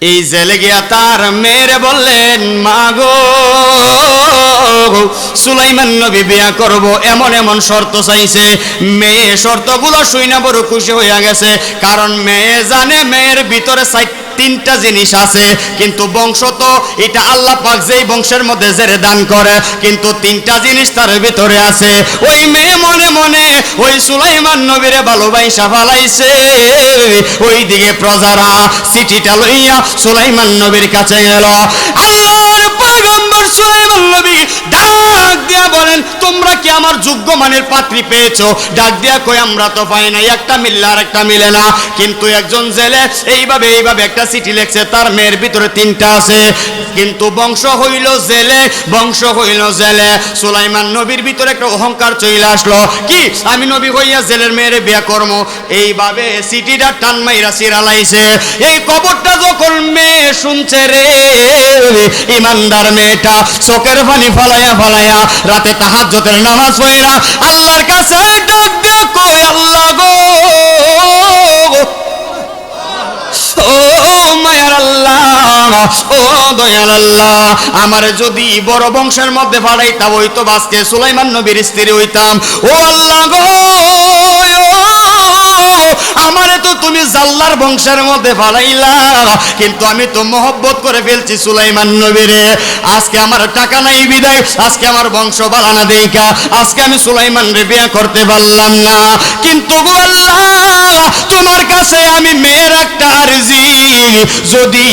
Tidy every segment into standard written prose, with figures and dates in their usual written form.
এই জেলে গিয়া তার মেয়েরে বললেন, মা গো, সুলাইমান নবী বিয়া করব, এমন এমন শর্ত চাইছে। মেয়ে শর্তগুলো শুইনা বড় খুশি হইয়া গেছে, কারণ মেয়ে জানে মেয়ের ভিতরে তিনটা জিনিস আছে, কিন্তু বংশ তো এটা আল্লাহ পাক যেই বংশের মধ্যে জেরে দান করে, কিন্তু তিনটা জিনিস তার ভিতরে আছে। ওই মেয়ে মনে মনে ওই সুলাইমান নবীরে ভালোবাসা ফালাইছে। ওই দিকে প্রজারা চিঠিটা লইয়া সুলাইমান নবীর কাছে গেল। আল্লাহর পয়গম্বর সুলাইমান নবী ডাক দিয়া বলেন, তোমরা কি আমার যোগ্য মানের পাত্রী পেয়েছো? ডাক দিয়া কই, আমরা তো পাই নাই, একটা মিললে আর একটা মিলে না। কিন্তু একজন জেলে এইভাবে একটা চিঠি লিখছে, তার মেয়ের ভিতরে তিনটা আছে, কিন্তু বংশ হইল জেলে, বংশ হইল জেলে। সুলাইমান নবীর ভিতরে একটা অহংকার চলে আসলো, কি আমি নবী হইয়া জেলের মেয়েরে বিয়া করব। এইভাবে চিঠিটা টান মাইরা চিরালাইছে। এই খবরটা যখন মেয়ে শুনছে রে, ইমানদার মেয়েটা চোখের পানি ফালাইয়া ফালাইয়া রাতে তাহাজ্জুদের নামাজ পড়া আল্লাহর কাছে ডাক দিয়া কই, আল্লাহ গো, ও মায়ার আল্লাহ, ও দয়াল আল্লাহ, আমার যদি বড় বংশের মধ্যে ফাড়াইতাম হইতো আজকে সুলাইমান নবীর স্ত্রী হইতাম। ও আল্লাহ গো, আমারে তো তুমি জাল্লার বংশের মধ্যে ফালাইলা, কিন্তু আমি তো মহব্বত করে ফেলছি সুলাইমান নবীরে। আজকে আমার টাকা নাই বিদায়, আজকে আমার বংশ বালানা দেইকা আজকে আমি সুলাইমান রে বিয়া করতে পারলাম না। কিন্তু গো আল্লাহ, তোমার কাছে আমি মেয়ের একটা আরজি, যদি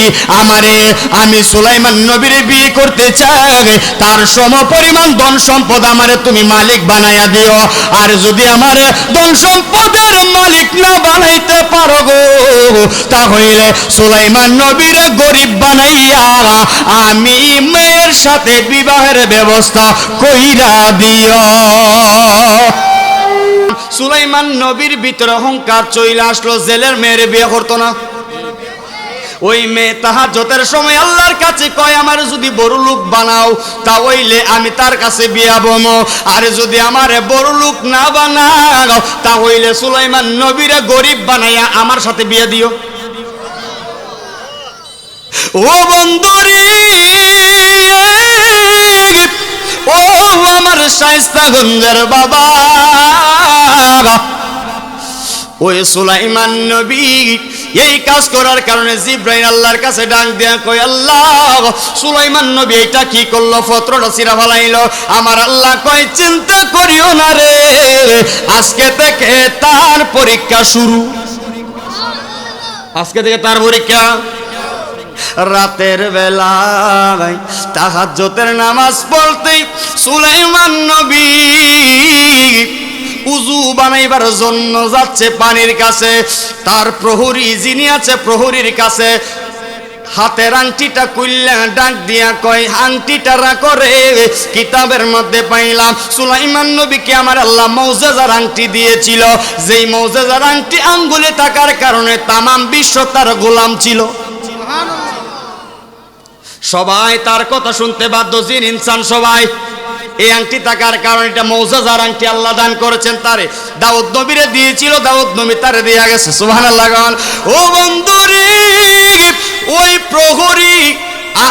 আমি সুলাইমান নবীরে বিয়ে করতে চাই, তার সমপরিমাণ ধন সম্পদ আমারে তুমি মালিক বানাইয়া দিও। আর যদি আমার ধন সম্পদের মালিক না বানাইতে পারো গো, তাহলে সুলাইমান নবীর গরিব বানাইয়া আমি মেয়ের সাথে বিবাহের ব্যবস্থা কইরা দিও। সুলাইমান নবীর ভিতরে অহংকার চলে আসলো, জেলের মেয়ের বিয়ে করতো না। ওই মেয়ে তাহাজ্জুদের সময় আল্লাহর কাছে কয়, আমার যদি বড় লোক বানাও তাহলে আমি তার কাছে বিয়া বমো, আর যদি আমারে বড় লোক না বানাও তাহলে সুলাইমান নবীরে গরিব বানাইয়া আমার সাথে বিয়া দিও। ও বন্ধুরে, ও আমার শায়েস্তাগঞ্জের বাবা, ওই সুলাইমান নবী এই কাজ করার কারণে জিবরাইল আল্লাহর কাছে ডাক দেয়া কই, আল্লাহ, সুলাইমান নবী এটা কি করলো, পত্রটা ছিঁড়া ফেলাইলো। আমার আল্লাহ কয়, চিন্তা করিও না রে, আজকে থেকে তার পরীক্ষা শুরু, আজকে থেকে তার পরীক্ষা। রাতের বেলায় তাহাজ্জুদের নামাজ পড়তেই সুলাইমান নবী উযু বানাইবার জন্য যাচ্ছে পানির কাছে। তার প্রহরী যিনি আছে, প্রহরীর কাছে হাতের আংটিটা খুললেন, ডাক দিয়া কয়, আংটিটা রাখো রে, কিতাবের মধ্যে পাইলাম সুলাইমান নবীকে আমার আল্লাহ মুজিজার আংটি দিয়েছিল, যেই মুজিজার আংটি আঙ্গুলে থাকার কারণে তামাম বিশ্ব তার গোলাম ছিল। সবাই তার কথা শুনতে বাধ্য, জিন ইনসান সবাই। এই আংটি থাকার কারণে এটা মুজিজার আংটি আল্লাহ দান করেছেন তারে। দাউদ নবীরে দিয়েছিল, দাউদ নবী তারে দিয়া গেছে। সুবহানাল্লাহ। ও বন্ধুরে, ওই প্রহরী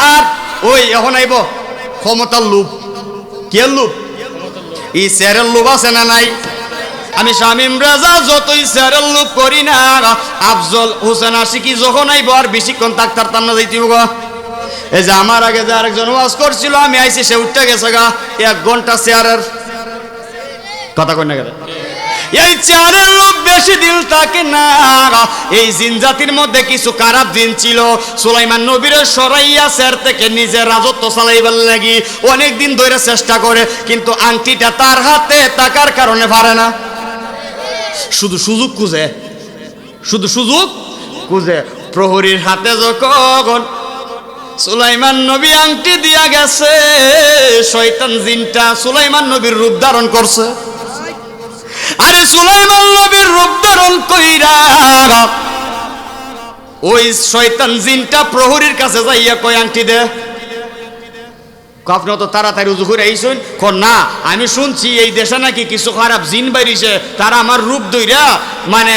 আর ওই এখন আইব ক্ষমতার লোভ। কে লোভ? এই চেয়ারের লোভ আছে না নাই? আমি শামীম রাজা যতই চেয়ারের লোভ করি না, আফজল হোসেন আশিকি যখন আইব আর বেশিক্ষণ থাকতাম না, যাইতেও গা। এই যে আমার আগে যে আরেকজন ওয়াজ করছিল, আমি আইছি, সে উঠতে গেছে গা। 1 ঘন্টা চেয়ারের কথা কই না, এই চেয়ারের লোভ বেশি দিন থাকে না। এই জিন জাতির মধ্যে কিছু খারাপ জিন ছিল, সুলাইমান নবীর সরাইয়া চেয়ার থেকে নিজের রাজত্ব চালাইবার লাগি অনেক দিন ধরে চেষ্টা করে, কিন্তু আংটিটা তার হাতে থাকার কারণে পারে না। শুধু সুযোগ খুঁজে, শুধু সুযোগ খুঁজে। প্রহরীর হাতে যখন সুলাইমান নবী আংটি দিয়া গেছে, শয়তান জিনটা সুলাইমান নবীর রূপ ধারণ করছে। আরে সুলাইমান নবীর রূপ ধারণ কইরা ওই শয়তান জিনটা প্রহরীর কাছে যাইয়া কয়, আংটি দে। আপনি অত তাড়াতাড়ি উজু করে আইসুন না, আমি শুনছি এই দেশে নাকি কিছু খারাপ জিন বাইরিছে, তারা আমার রূপ দইরা মানে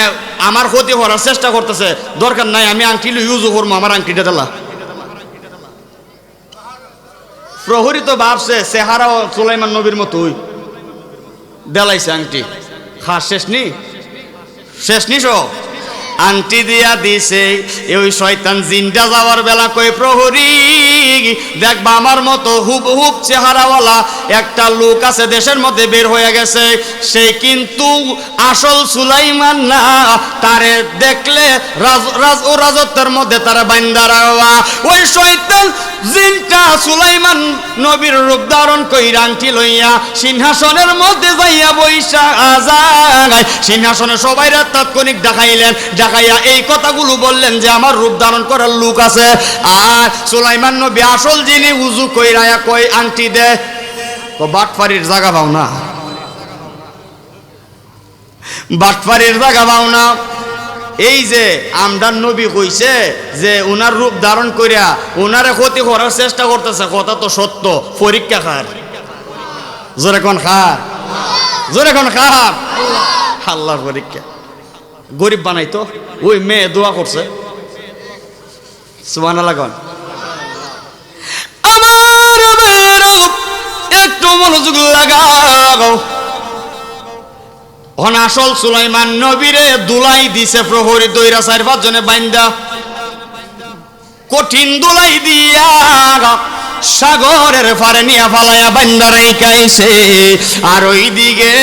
আমার ক্ষতি করার চেষ্টা করতেছে। দরকার নাই, আমি আংটি লই উজু করবো, আমার আংটিটা দিলা। প্রহরী তো ভাবছে চেহারাও সুলাইমান নবীর মতোই, দেলাইছে আংটি। শেষ নি সব আংটি দিয়া দিছে। ওই শয়তান জিনটা যাওয়ার বেলা কই, প্রহরী দেখবা আমার মতো হুবহুব চেহারাওয়ালা একটা লোক আছে দেশের মধ্যে বের হয়ে গেছে, সে কিন্তু আসল সুলাইমান না, তারে দেখলে রাজত্বের মধ্যে তারা বাইন্দা রাওয়া। ওই শয়তান জিনটা সুলাইমান নবীর রূপ ধারণ কইরা আংটি লইয়া সিংহাসনের মধ্যে যাইয়া বইসা যায়। সিংহাসনে সবাই তাৎক্ষণিক ডাকাইলেন, ডাকাইয়া এই কথাগুলো বললেন যে আমার রূপ ধারণ করার লোক আছে। আর সুলাইমান নবী আসল যিনি উজু কইরা কই আংটি দে, তো বাটফারির জায়গা পাও না, বাটফারির জায়গা পাও না। এই যে আমদান নবী কইছে যে উনার রূপ ধারণ করিয়া উনারে ক্ষতি করার চেষ্টা করতেছে, কথা তো সত্য। পরীক্ষা খার, জোরে কোন খার, জোরে কোন খার, আল্লাহর পরীক্ষা। গরিব বানাইতো, ওই মেয়ে দোয়া করছে, সুবহানাল্লাহ কোন। আমার মেয়েরা একটু মনোযোগ লাগাও। আসল সুলাইমান নবীরে দুলাই দিছে প্রহরী দইরা 4-5 জনে বাইন্দা, কঠিন দুলাই দিয়া সাগরের পারে নিয়া ফালাইয়া বাইন্দা রাইখাইছে। আর ওই দিকে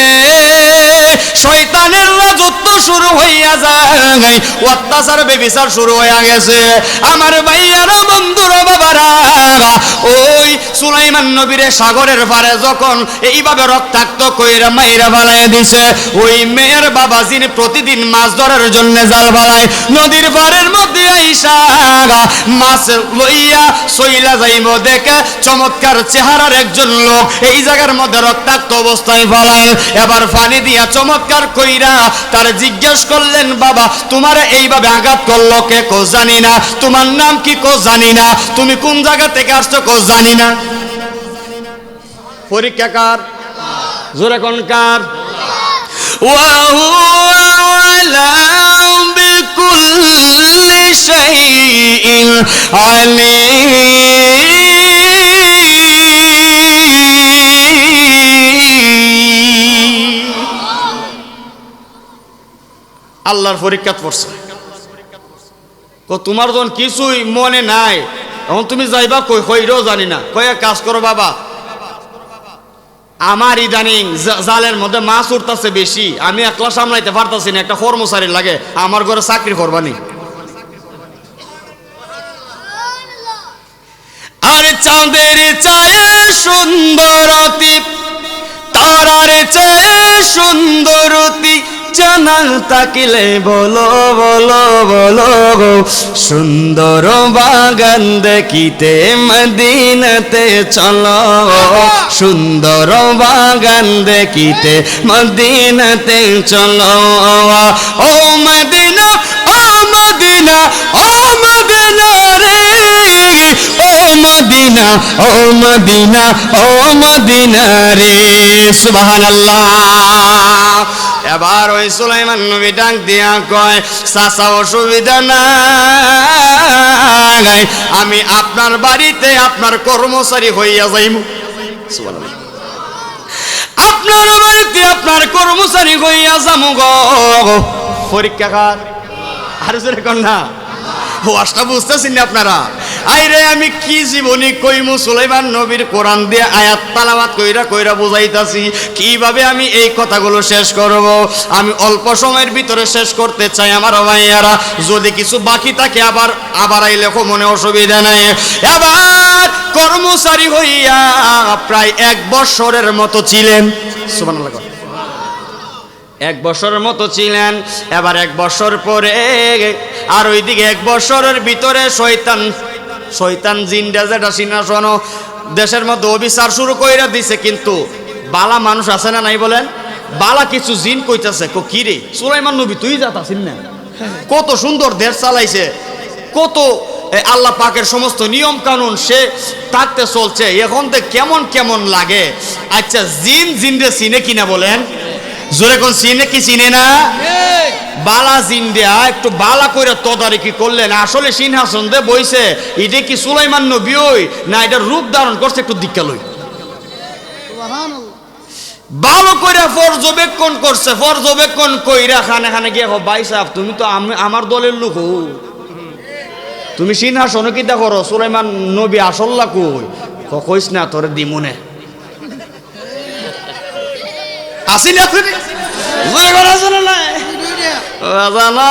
শয়তানের রাজত্ব শুরু হইয়া যায়, অত্যাচার বেবিচার শুরু হইয়া গেছে। আমার ভাইয়ারা, বন্ধুরা, বাবারা, ওই সুলাইমান নবীরে সাগরের পারে যখন এইভাবে রক্তাক্ত কইরা মাইরা ফালাইয়া দিছে, ওই মেয়ের বাবা যিনি প্রতিদিন মাছ ধরার জন্য জাল ফালায়, নদীর পাড়ের মধ্যে আইসা মাছ লইয়া সইলা যাইব দেখে চমৎকার চেহারার একজন লোক এই জায়গার মধ্যে রক্তাক্ত অবস্থায় ফালায়। এবার পানি দিয়া চমৎকার কইরা তার জিজ্ঞেস করলেন, বাবা তোমার এইভাবে আঘাত করলো কে? কো জানি না। তোমার নাম কি? কো জানি না। তুমি কোন জায়গা থেকে আসছো? কো জানি না। পরীক্ষা কার? জোরে কোন কার? বিকুল্লি শাইইন আলীম। আল্লাহর পরীক্ষা পড়ছে। তোমার যখন কিছুই মনে নাই, এখন তুমি যাইবা কই? কইরও জানি না। কয়ে কাজ করো বাবা, আমার ইদানিং জালের মধ্যে মাছ উঠতেছে বেশি, আমি একলা সামলাইতে পারতাছি না, একটা কর্মচারী লাগে, আমার ঘরে চাকরি করবানি। আর চাঁদের চায়ে সুন্দরতি, তারার চেয়ে সুন্দরতি, জানাল তাকিলে বলো বলো বলো গো, সুন্দর বাগান দেখিতে মদিনাতে চলো, সুন্দর বাগান দেখিতে মদিনাতে চলো। ও মদিনা, ও মদিনা, ও মদিনা রে, ও মদিনা, ও মদিনা, ও মদিনা রে, সুবহানাল্লাহ। এবার ওই সুলাইমান নবী ডাক দিয়া কয়, চাচা অসুবিধা নাই, আমি আপনার বাড়িতে আপনার কর্মচারী হইয়া যাইব। আপনার বাড়িতে আপনার কর্মচারী হইয়া যামু গো। পরীক্ষা কার? আর জোরে কোন না। ওয়াজটা বুঝতেছেন না আপনারা? আইরে আমি কি জীবনী কইমু, সুলাইমান নবীর কোরআন দিয়ে আয়াত তালাওয়াত কইরা কইরা বুঝাইতাছি, কিভাবে আমি এই কথাগুলো শেষ করব। আমি অল্প সময়ের ভিতরে শেষ করতে চাই আমার ভাইয়ারা, যদি কিছু বাকি থাকে আবার আইলে মনে অসুবিধা নাই। এবার কর্মচারী হইয়া প্রায় 1 বছরের মতো ছিলেন। সুবহানাল্লাহ। 1 বছরের মতো ছিলেন। এবার 1 বছর পরে আর ওইদিকে 1 বছরের ভিতরে শয়তান জিনটা যেটা সিংহাসন দেশের মধ্যে অবিচার শুরু কইরা দিছে। কিন্তু বালা মানুষ আছে না নাই বলেন? বালা কিছু জিন কইতাছে, কি রে সুলাইমান নবী তুই যাতাছিস না, কত সুন্দর দেশ চালাইছে, কত আল্লাহ পাকের সমস্ত নিয়ম কানুন সে থাকতে চলছে, এখন তো কেমন কেমন লাগে। আচ্ছা জিন জিনরে চিনে কিনা বলেন? জোরে কোন চিনে কি চিনে না? বালা জিন দেয়া একটু বালা কইরা তদারকি করলেন, আসলে সিংহাসন দে বইছে, এটা কি সুলাইমান নবী ওই না এটা রূপ ধারণ করছে, একটু দীক্ষা লই। ভালো করে পর্যবেক্ষণ করছে, পর্যবেক্ষণ কইরা খানে খানে গিয়ে ভাই সাহেব তুমি তো আমার দলের লোক, তুমি সিংহাসনে কি দেখো সুলাইমান নবী আসল্লা কই? কইস না তোরে দিমুনে আসি না তুই জোরে করে আসলে না বাজানা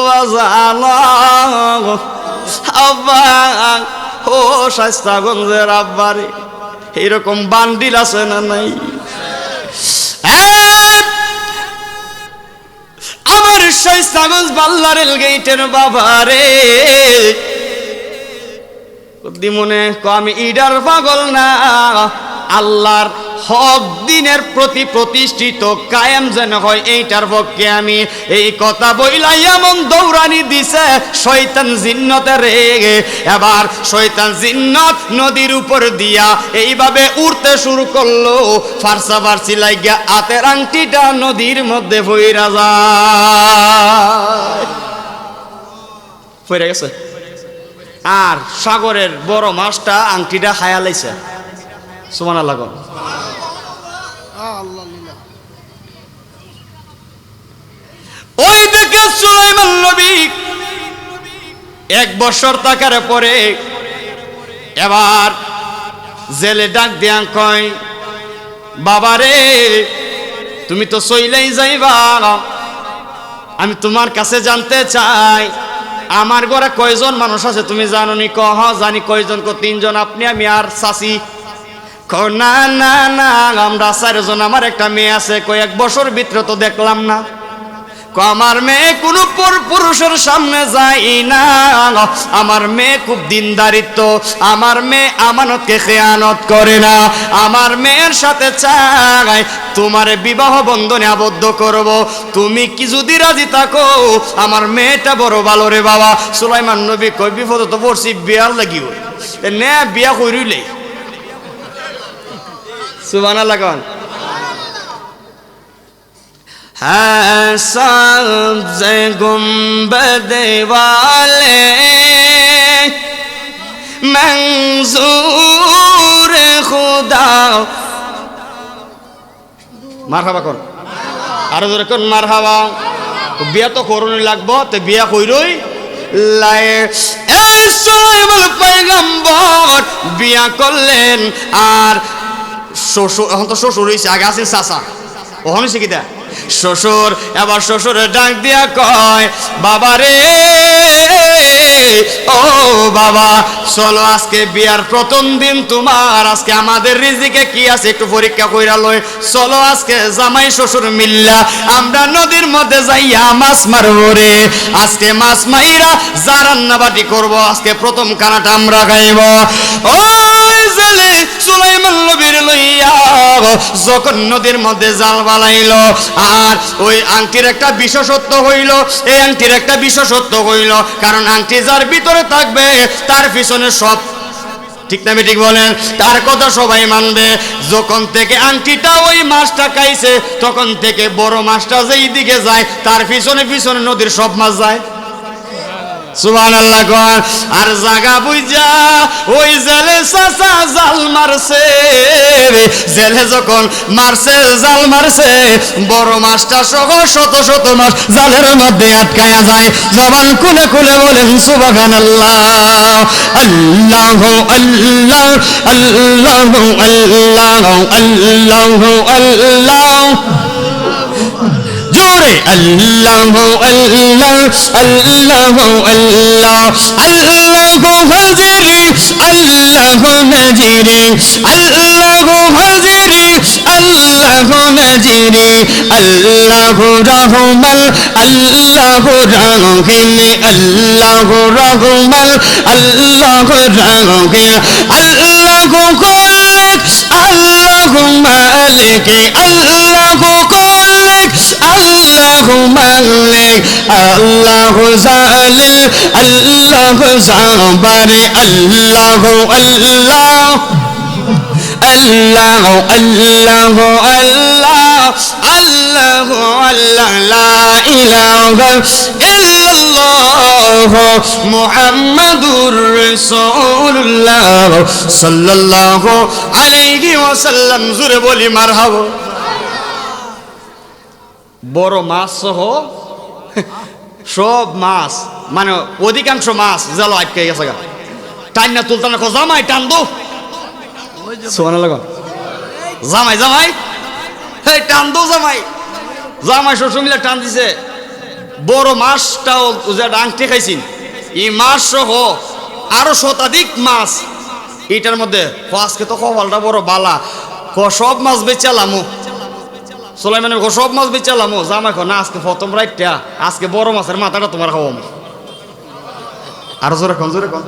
বাজানা আব্বা ও শাস্তাগঞ্জের আব্বারে এরকম বান্ডিল আছে না নাই? আমার শাস্তাগঞ্জ বাল্লা রেল গেটের বাবারে দিমনে আমি ইডার পাগল না, আল্লাহর হক দিনের প্রতি প্রতিষ্ঠিত কায়েম যেন হয় এইটার পক্ষে আমি এই কথা বইলাই এমন দৌড়ানি দিছে শয়তান জিন্নতে রেগে। এবার শয়তান জিন্নত নদীর উপর দিয়া এইভাবে উড়তে শুরু করলো, ফারসা ফারসি লাগিয়া হাতের আংটিটা নদীর মধ্যে পইরা যায়, পইরা গেছে। আর সাগরের বড় মাছটা আংটিটা খায়া লাইছে। সুবহানাল্লাহ। ওই দিকে সুলাইমান নবী 1 বছর থাকার পরে এবার জেলে ডাক দিয়া কয় বাবারে তুমি তো চইলাই যাইবা, আমি তোমার কাছে জানতে চাই আমার ঘরে কয়জন মানুষ আছে তুমি জানো নি? কহ জানি। কয়জন? 3 জন, আপনি আমি আর চাচি। না না না আমরা 4 জন, আমার একটা মেয়ে আছে। 1 বছর ভিতরে তো দেখলাম না। আমার মেয়ে কোনো পুরুষের সামনে যায় না, আমার মেয়ে খুব দিনদারিত্ব, আমার মেয়ে আমানতকে খেয়ানত করে না, আমার মেয়ের সাথে চাই তোমার বিবাহ বন্ধনে আবদ্ধ করব, তুমি কি যদি রাজি থাকো আমার মেয়েটা বড় ভালো রে বাবা। সুলাইমান নবী কই বিপদ তো পড়ছি, বিয়ার লাগিও নে বিয়া কইরইলে। সুবহানাল্লাহ। है सबसे गुंबद वाले मंजूर खुदा মারহাবা কোন আরো জোরে কোন মারহাবা। বিয়া তো করুনি লাগবো, তো বিয়া কইরই লাই। সুলাইমান পয়গম্বর বিয়া করলেন। আর শ্বশুর, এখন তো শ্বশুর হইছে, আগে আছেন চাচা, ওখানে শিখিতা শ্বশুর। এবার শ্বশুরের ডাক দিয়া কয় বাবা রে ও বাবা চলো আজকে বিয়ার প্রথম দিন তোমার, আজকে আমাদের রিজিকে কি আছে একটু পরীক্ষা কইরা লয়, চলো আজকে জামাই শ্বশুর মিল্লা আমরা নদীর মধ্যে যাইয়া মাছ মারবো রে। আজকে মাছ মাইরা যা রান্নাবাটি করবো আজকে প্রথম খানাটা আমরা খাইব। ওই জেলে সুলাইমান নবীর লইয়া যখন নদীর মধ্যে জাল বানাইল, আর ওই আংটির একটা বিশেষত্ব হইল, এই আংটির একটা বিশেষত্ব হইল, কারণ আংটি যার ভিতরে থাকবে তার পিছনে সব, ঠিক না ঠিক বলেন, তার কথা সবাই মানবে। যখন থেকে আংটিটা ওই মাছটা খাইছে তখন থেকে বড় মাছটা যেই দিকে যায় তার পিছনে পিছনে নদীর সব মাছ যায়। সুবহানাল্লাহ। আর জাগা বুঝা ওই জেলে চাচা জাল মারছে, জেলে যখন মারছে জাল মারছে বড় মাছটা সহ শত শত মাছ জালের মধ্যে আটকায়া যায়। জবান খুলে খুলে বলেন সুবহানাল্লাহ। আল্লাহু আল্লাহ আল্লাহু আল্লাহ আল্লাহু আল্লাহ জোরে আল্লাহু আল্লাহ আল্লাহু আল্লাহ আল্লাহু হাজিরি আল্লাহু নাজিরি আল্লাহু হাজিরি আল্লাহু নাজিরি আল্লাহু রহমান আল্লাহু রহিম আল্লাহু রহমান আল্লাহু রহিম আল্লাহু খালিক আল্লাহু মালিক আল্লাহু খালিক আল্লাহু মালিক আল্লাহু জালিল আল্লাহু জাবার আল্লাহু আল্লাহ আল্লাহ আল্লাহ আল্লাহ আল্লাহ আল্লাহ লা ইলাহা ইল্লাল্লাহ মুহাম্মাদুর রাসূলুল্লাহ সাল্লাল্লাহু আলাইহি ওয়াসাল্লাম। জোরে বলি মারহাবা। বড় মাছ সহ সব মাছ, মানে অধিকাংশ মাছ জাল আটকে গেছে, টান না তুলতাম না, জামাই টান দো জামাই জামাই এই টান দো জামাই, জামাই শ্বশুর মিলে টান দিছে। বড় মাছটাও যেটা আংটি খাইছেন, এই মাছ সহ আরো শতাধিক মাছ এটার মধ্যে। আজকে তো কপালটা বড় বালা, সব মাছ বেচালামো সুলাইমান সব মাছ বেচালামো। জামাই না আজকে প্রথম রাইটটা, আজকে বড় মাছের মাথাটা তোমার খাওয়াম। আরো জোরে কোন জোরে কোন।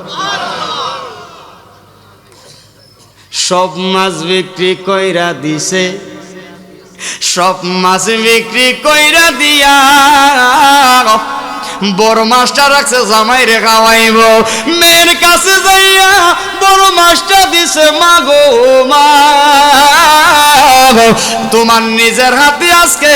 সব মাছ বিক্রি কইরা দিছে, সব মাছ বিক্রি কইরা দিয়া বড় মাছটা রাখছে জামাই রে খাওয়াইব। মেয়ের কাছে যাইয়া বড় মাছটা দিছে, মাগো মা তোমার নিজের হাতে আজকে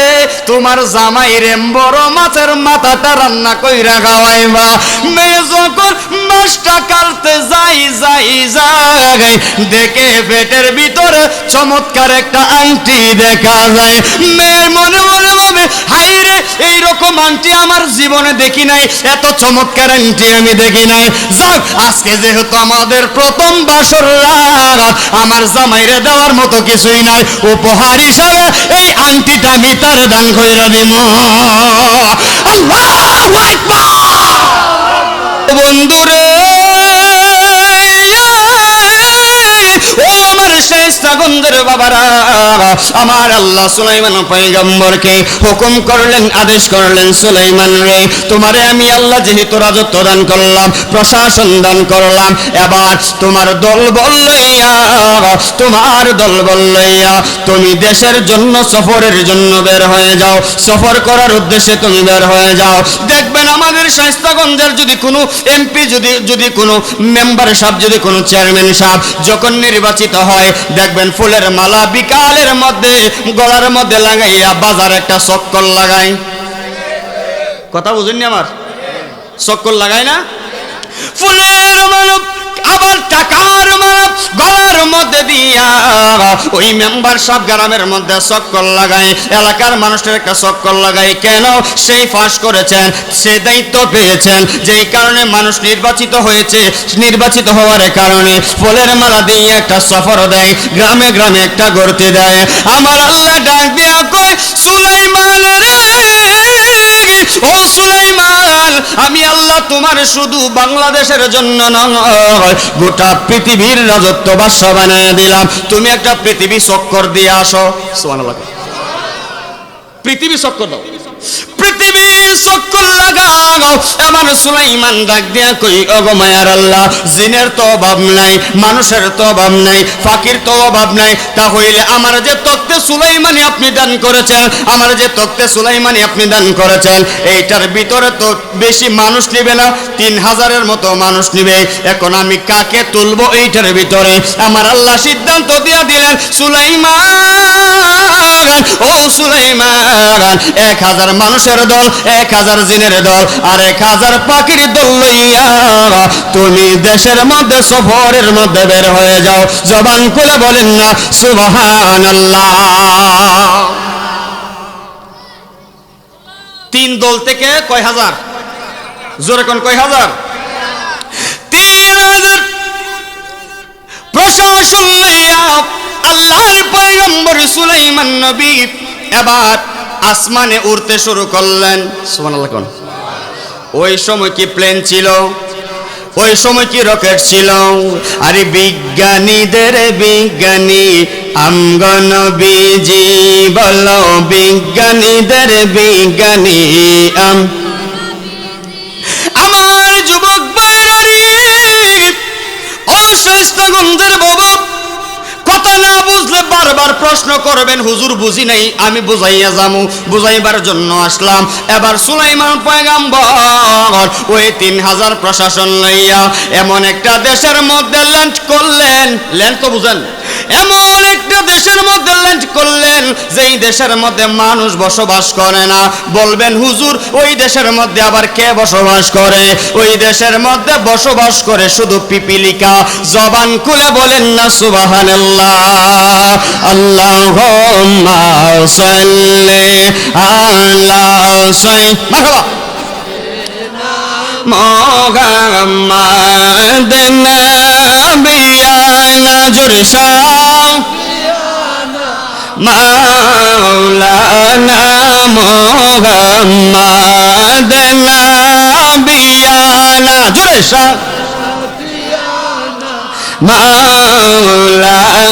তোমার জামাই রে বড় মাছের মাথাটা রান্না কইরা খাওয়াইবা। মেয়ে যখন মাছটা কাটতে যাই যাই যাই দেখে পেটের ভিতরে চমৎকার একটা আংটি দেখা যায়। মেয়ের মনে মনে ভাবে, হাই রে এইরকম আংটি আমার জীবনে দেখি নাই, এত চমৎকার আংটি আমি দেখি নাই। যাক আজকে যেহেতু আমাদের প্রথম বাসর রাত, আমার জামাইরে দেওয়ার মতো কিছুই নাই, উপহার হিসাবে এই আংটিটা আমি তার দান কইরা দিব। আল্লাহু আকবার। বন্ধুরে ও আমার শায়েস্তাগঞ্জের বাবারা, আমার আল্লাহ সুলাইমান পয়গম্বরকে হুকুম করলেন, আদেশ করলেন, সুলাইমান রে তোমারে আমি আল্লাহ যেহেতু রাজত্ব দান করলাম, প্রশাসন দান করলাম, এবার তোমার দলবল লইয়া, তোমার দলবল লইয়া তুমি দেশের জন্য সফরের জন্য বের হয়ে যাও। সফর করার উদ্দেশ্যে তুমি বের হয়ে যাও। দেখবেন আমাদের শায়েস্তাগঞ্জের যদি কোনো এমপি, যদি কোনো মেম্বার সাহেব, যদি কোনো চেয়ারম্যান সাহেব যখন নির্বাচিত হয়, দেখবেন ফুলের মালা বিকালের মধ্যে গলার মধ্যে লাগাইয়া বাজার একটা চক্কর লাগায়। কথা বুঝেননি আমার? চক্কর লাগায় না? ফুলের মালা আবার টাকার মালা গলার মধ্যে দিয়া ওই মেম্বার সব গ্রামের মধ্যে চক্কর লাগায়, এলাকার মানুষের একটা চক্কর লাগায়। কেন? সেই ফাঁস করেছেন, সে দায়িত্ব পেয়েছেন, যেই কারণে মানুষ নির্বাচিত হয়েছে। নির্বাচিত হওয়ার কারণে ফুলের মালা দিয়ে একটা সফর দেয়, গ্রামে গ্রামে একটা গড়তে দেয়। আমার আল্লাহ ডাক দিয়া কয়, সুলাইমান রে ও সুলাইমান, আমি আল্লাহ তোমার শুধু বাংলাদেশের জন্য নয়, গোটা পৃথিবীর রাজত্ব বাদশা বানিয়ে দিলাম। তুমি একটা পৃথিবী চক্কর দিয়ে আসো। সুবহানাল্লাহ। পৃথিবী চক্কর দাও, পৃথিবী চক্কর লাগাও। আমার সুলাইমান ডাক দিয়া কই, ওগো মায়ার আল্লাহ, জিনের তো অভাব নাই, মানুষের তো অভাব নাই, ফাকির তো অভাব নাই, তাহলে আমার যে তক্তে সুলাইমানি আপনি দান করেছেন, আমার যে তক্তে সুলাইমানি আপনি দান করেছেন, এইটার ভিতরে তো বেশি মানুষ নিবে না, 3000-এর মতো মানুষ নিবে। এখন আমি কাকে তুলবো এইটার ভিতরে? আমার আল্লাহ সিদ্ধান্ত দিয়া দিলেন, সুলাইমান ও সুলাইমান, 1000 মানুষের দল, 1000 জিনের দল আর 1000 পাখির দল লইয়া তুমি দেশের মধ্যে সফরের মধ্যে বের হয়ে যাও। জবান খুলে বলেন না সুবহানাল্লাহ। 3 দল থেকে কয় হাজার? জোরে কোন কয় হাজার? 3000 প্রশাসন লইয়া আল্লাহর পয়গম্বর সুলাইমান নবী এবার আসমানে উড়তে শুরু করলেন। সুবহানাল্লাহ। কোন ওই সময় কি প্লেন ছিল? ওই সময় কি রকেট ছিল? আরে বিজ্ঞানীদের বিজ্ঞানী আমগণ বিজি, বলো বিজ্ঞানীদের বিজ্ঞানী আমার যুবক ভাইরা ও শায়েস্তাগঞ্জের বাবা, কথা না বুঝলে আমারে বারবার প্রশ্ন করবেন, হুজুর বুঝি নাই, আমি বুঝাইয়া যামু, বুঝাইবার জন্য আসলাম। এবার সুলাইমান পয়গম্বর ওই 3000 প্রশাসন লইয়া এমন একটা দেশের মধ্যে ল্যান্ড করলেন। ল্যান্ড তো বুঝেন, এমন একটা দেশের মধ্যে ল্যান্ড করলেন যেই দেশের মধ্যে মানুষ বসবাস করে না। বলবেন হুজুর ওই দেশের মধ্যে আবার কে বসবাস করে? ওই দেশের মধ্যে বসবাস করে শুধু পিপিলিকা। জবান খুলে বলেন না সুবহানাল্লাহ। আল্লাহুম্মা সাল্লি আলা মারহাবা মুহাম্মাদ নাবিয়ানা জুরশাম মাওলানা মুহাম্মাদ নাবিয়ানা জুরশাম মাওলানা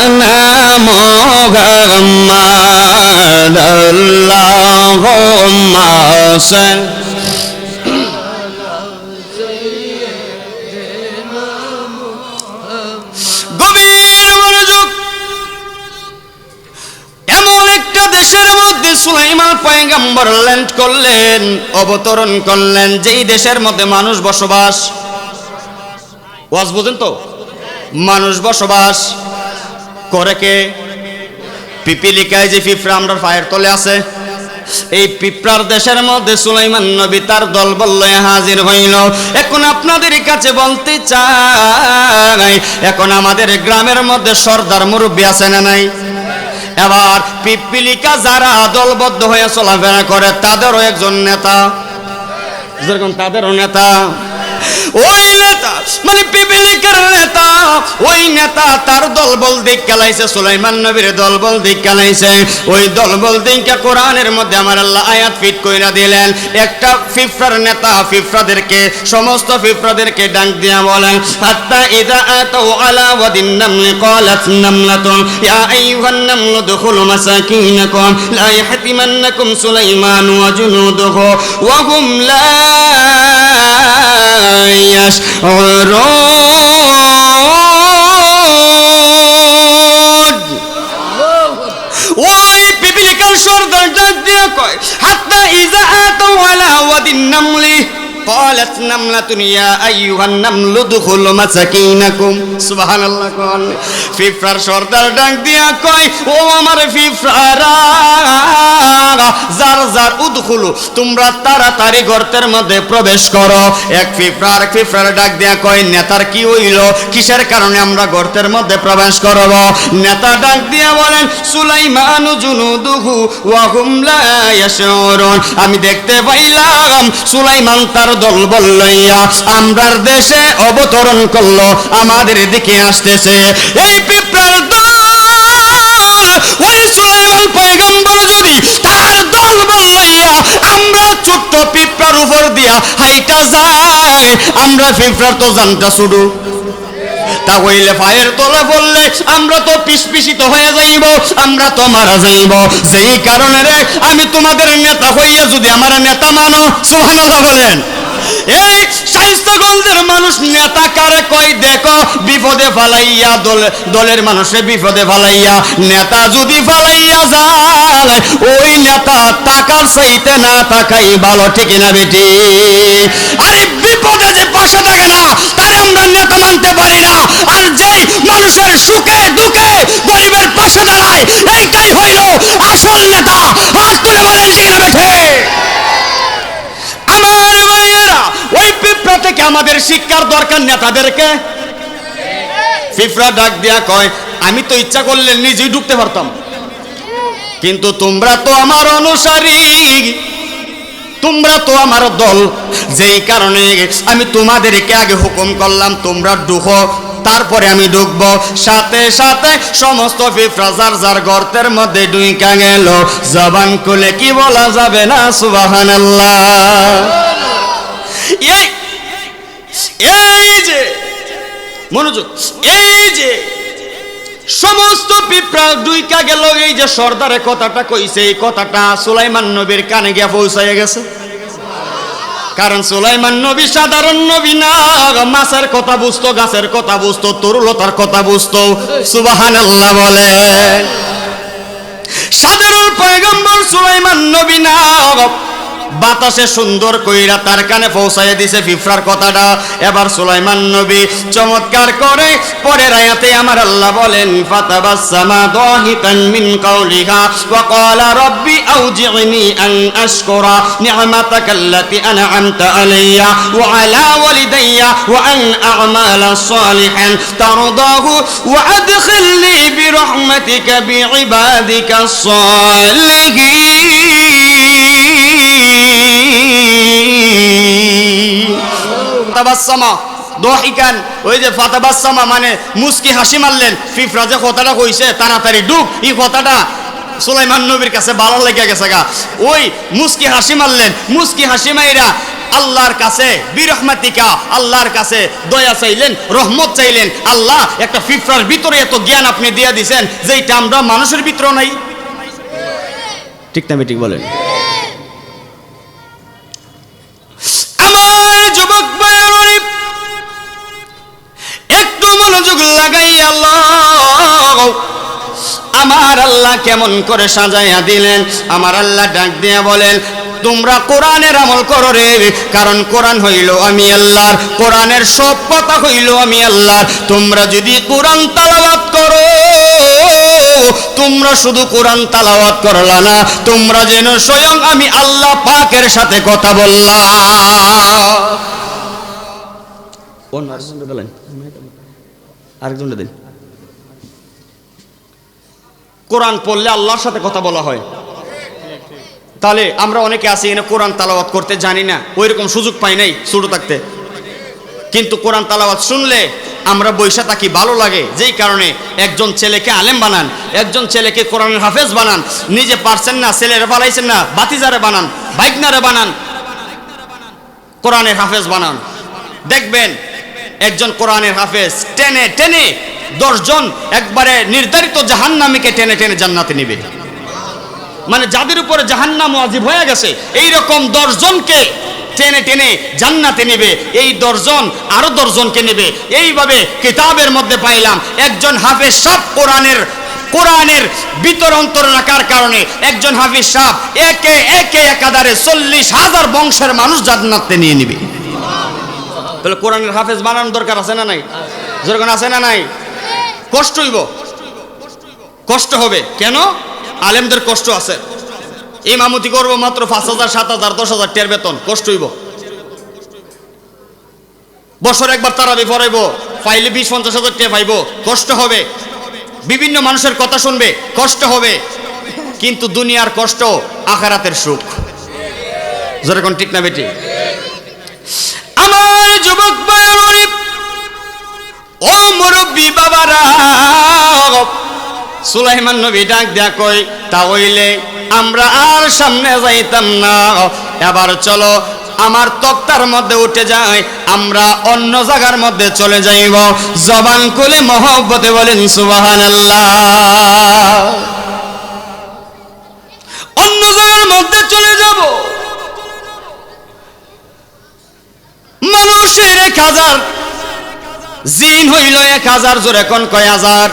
মুহাম্মাদ আল্লাহুম্মা সাল্লি সুলাইমান পয়গম্বর ল্যান্ড করলেন, অবতরণ করলেন যেই দেশের মধ্যে মানুষ বসবাস। ওয়াজ বুঝেন তো? মানুষ বসবাস করে কে? পিপিলিকায় যে পিঁপড়া আমরা পায়ের তলে আছে, এই পিঁপড়ার দেশের মধ্যে সুলাইমান নবী তার দলবল লয়ে হাজির হইল। এখন আপনাদের কাছে বলতে চাই, এখন আমাদের গ্রামের মধ্যে সর্দার মুরব্বী আছে না নাই? এবার পিপিলিকা যারা দলবদ্ধ হয়ে চলাফেরা করে তাদেরও একজন নেতা, যেরকম তাদেরও নেতা। ওই নেতা মানে পিপিলিকার নেতা, ওই নেতা তার দলবল দিক খেলাইছে, সুলাইমান নবীর দলবল দিক খেলাইছে। ওই দলবল দিকে কোরআনের মধ্যে আমার আল্লাহ আয়াত ফিট কইরা দিলেন। একটা পিঁপড়ার নেতা পিঁপড়াদেরকে, সমস্ত পিঁপড়াদেরকে ডাক দিয়া বলেন, হাত্তা ইযা আতাউ আলা ওয়াদিন নামলি ক্বালাত নামলাতুন ইয়া আইয়ুহান নামলু দুখুলু মাসাকিনাকুম লা ইয়াহতিমান্নাকুম সুলাইমান ওয়া জুনুদুহু ওয়া হুম লা ওই পিপিলিকার সর্দার ডাক দিয়ে কয়, হাত্তা ইযা আতাউ আলা ওয়াদিন নামলি قالت نملة يا أيها النمل ادخلوا مساكنكم সুবহানাল্লাহ। কোন পিঁপড়ার সর্দার ডাক দিয়া কয়, ও আমার পিঁপড়ারা, যার যার উদখুলু, তোমরা তাড়াতাড়ি গর্তের মধ্যে প্রবেশ করো। এক পিঁপড়ার ডাক দিয়া কয়, নেতার কি হইল? কিসের কারণে আমরা গর্তের মধ্যে প্রবেশ করব? নেতা ডাক দিয়া বলেন, সুলাইমান জুনুদুহু ওয়া হুম লা ইয়াশউরুন, আমি দেখতে পাইলাম সুলাইমান তার দলবল লইয়া আমরার দেশে অবতরণ করলো, আমাদের দিকে আসতেছে। এই পিঁপড়ার দল ওই সুলাইমান পয়গম্বর যদি তার দলবল লইয়া আমরা ছোট্ট পিঁপড়ার উপর দিয়া হাইটা যায়, আমরা পিঁপড়ার তো জানটা শুধু তা হইলে পায়ের তলে পড়লে আমরা তো পিসপিসিত হয়ে যাইব, আমরা তো মারা যাইব। যেই কারণে রে আমি তোমাদের নেতা হইয়া যদি আমার নেতা মানো, সুবহানাল্লাহ বলেন। এই শাইস্তাগঞ্জের মানুষ নেতা কারে কই দেখো, বিপদে ফালাইয়া দলের মানুষে বিপদে ফালাইয়া, নেতা যদি ফালাইয়া যায় ওই নেতা টাকার চাইতে না টাকাই ভালো, ঠিক না বেটি? আরে বিপদে যে পাশে থাকে না তারে আমরা নেতা মানতে পারি না, আর যেই মানুষের সুখে দুঃখে গরিবের পাশে দাঁড়ায় এইটাই হইল আসল নেতা। হাত তুলে বলেন ঠিক না বেঠে? আমার ভাইয়েরা, ওই পিঁপড়া থেকে আমাদের শিক্ষার দরকার নেতাদেরকে। পিঁপড়া ডাক দিয়া কয়, আমি তো ইচ্ছা করলে নিজেই ঢুকতে পারতাম, কিন্তু তোমরা তো আমার অনুসারী, তোমরা তো আমার দল, যেই কারণে আমি তোমাদেরকে আগে হুকুম করলাম তোমরা ঢুকো, তারপরে আমি ঢুকবো। সাথে সাথে সমস্ত পিঁপড়া যার যার গর্তের মধ্যে ঢুইকা গেল। জবান খুলে কি বলা যাবে না সুবহানাল্লাহ। এই যে মনোযোগ, এই যে সমস্ত পিঁপড়া ঢুইকা গেল, এই যে সর্দারে কথাটা কইছে, এই কথাটা সুলাইমান নবীর কানে গিয়া পৌঁছায় গেছে। কারণ সুলাইমান নবী সাধারণ নবী না, মাছের কথা বুঝতো, গাছের কথা বুঝতো, তরুলতার কথা বুঝতো। সুবহানাল্লাহ বলেন। সাধারণ পয়গম্বর সুলাইমান নবী না, বাতাসে সুন্দর কইরা তার কানে পৌঁছায় দিছে ফিফরার কথাটা। এবার সুলাইমান নবী চমৎকার করে পরের আয়াতে আমার আল্লাহ বলেন, ফাতাবাসসামা দাহিকান মিন কাউলিহা ওয়া ক্বালা রাব্বি আউজি'নি আন আশকুরা নি'মাতাকাল্লাতী আন'আমতা আলাইয়া ওয়া আলা ওয়ালিদাইয়া ওয়া আন আ'মালা সালিহান তারদাহু ওয়া আদখিলনি বিরহমাতিকা বিইবাদিকাস সালিহিন। ফাতাবাসসামা দাহিকান, ওই যে ফাতাবাসসামা মানে মুস্কি হাসি মারলেন। ফিফরা যে কথাটা কইছে তাড়াতাড়ি ডুব, এই কথাটা সুলাইমান নবীর কাছে ভালো লেগে গেছে গা। ওই মুস্কি হাসি মারলেন, মুস্কি হাসি মাইরা আল্লাহর কাছে বিরহমাতিকা, আল্লাহর কাছে দয়া চাইলেন, রহমত চাইলেন। আল্লাহ, একটা ফিফরার ভিতরে এত জ্ঞান আপনি দিয়ে দিয়েছেন যেটা আমরা মানুষের ভিতরে নাই। ঠিক না ঠিক বলেন? আমার যুবক ভাইরা একটু মনোযোগ লাগাই, আল্লাহ আমার আল্লাহ কেমন করে সাজাইয়া দিলেন। আমার আল্লাহ ডাক দিয়া বলেন, তোমরা কোরআনের আমল করো রে, কারণ কোরআন হইল আমি আল্লাহর, কোরআনের সব কথা হইল আমি আল্লাহর। তোমরা যদি কোরআন তেলাওয়াত করো, তোমরা শুধু কোরআন তেলাওয়াত করলা না, তোমরা যেন স্বয়ং আমি আল্লাহ পাকের সাথে কথা বললা। আরেকজনটা দিন। কোরআন পড়লে আল্লাহর সাথে কথা বলা হয়। তাহলে আমরা অনেকে আছি এখানে কোরআন তেলাওয়াত করতে জানি না, ওই রকম সুযোগ পাই নাই ছোট থাকতে। কিন্তু কোরআন তেলাওয়াত শুনলে আমরা বৈশা থাকি, ভালো লাগে। যেই কারণে একজন ছেলেকে আলেম বানান, একজন ছেলেকে কোরআনের হাফেজ বানান। নিজে পারছেন না, ছেলেরা বানাইছেন না, বাতিজারে বানান, বাইকনারে বানান, কোরআনের হাফেজ বানান। দেখবেন একজন কোরআনের হাফেজ টেনে টেনে 10 জন একবারে নির্ধারিত জাহান্নামীকে টেনে টেনে জান্নাতে নিবে। মানে যাদের উপরে জাহান্নাম ওয়াজিব হয়ে গেছে, এই রকম 10 জনকে টেনে টেনে জান্নাতে নেবে। এই 10 জন আরো 10 জনকে নেবে। এইভাবে কিতাবের মধ্যে পাইলাম একজন হাফেজ সাহেব কোরআনের ভিতর অন্তর রাখার কারণে একজন হাফেজ সাহেব একে একে একাধারে 40,000 বংশের মানুষ জান্নাতে নিয়ে নেবে। তাহলে কোরআনের হাফেজ বানানোর দরকার আছে না নাই? যেরকম আছে না নাই? কষ্ট হইব, কষ্ট হবে। কেন? আলেমদের কষ্ট আছে। ইমামতি করব মাত্র 5,000, 7,000, 10,000 টাকার বেতন, কষ্ট হইব। বছর একবার তারাবি পড়াইব, পাইলে 20-50,000 টাকা পাইব, কষ্ট হবে। বিভিন্ন মানুষের কথা শুনবে, কষ্ট হবে। কিন্তু দুনিয়ার কষ্ট, আখিরাতের সুখ। যেরকম ঠিক না বেটি? আমার যুবক ভাইরা, ও মুরব্বী বাবারা, সুলাইমান নবী ডাক দেয়া কই, তা হইলে আমরা আর সামনে যাইতাম না, এবার চলো আমার তক্তার মধ্যে উঠে যাই, আমরা অন্য জায়গার মধ্যে চলে যাইব। জবান খুলে মহব্বতে বলেন সুবহানাল্লাহ। অন্য জায়গার মধ্যে চলে যাব। মানুষের 1000, জিন হইল 1000, জোরে কোন কয় হাজার?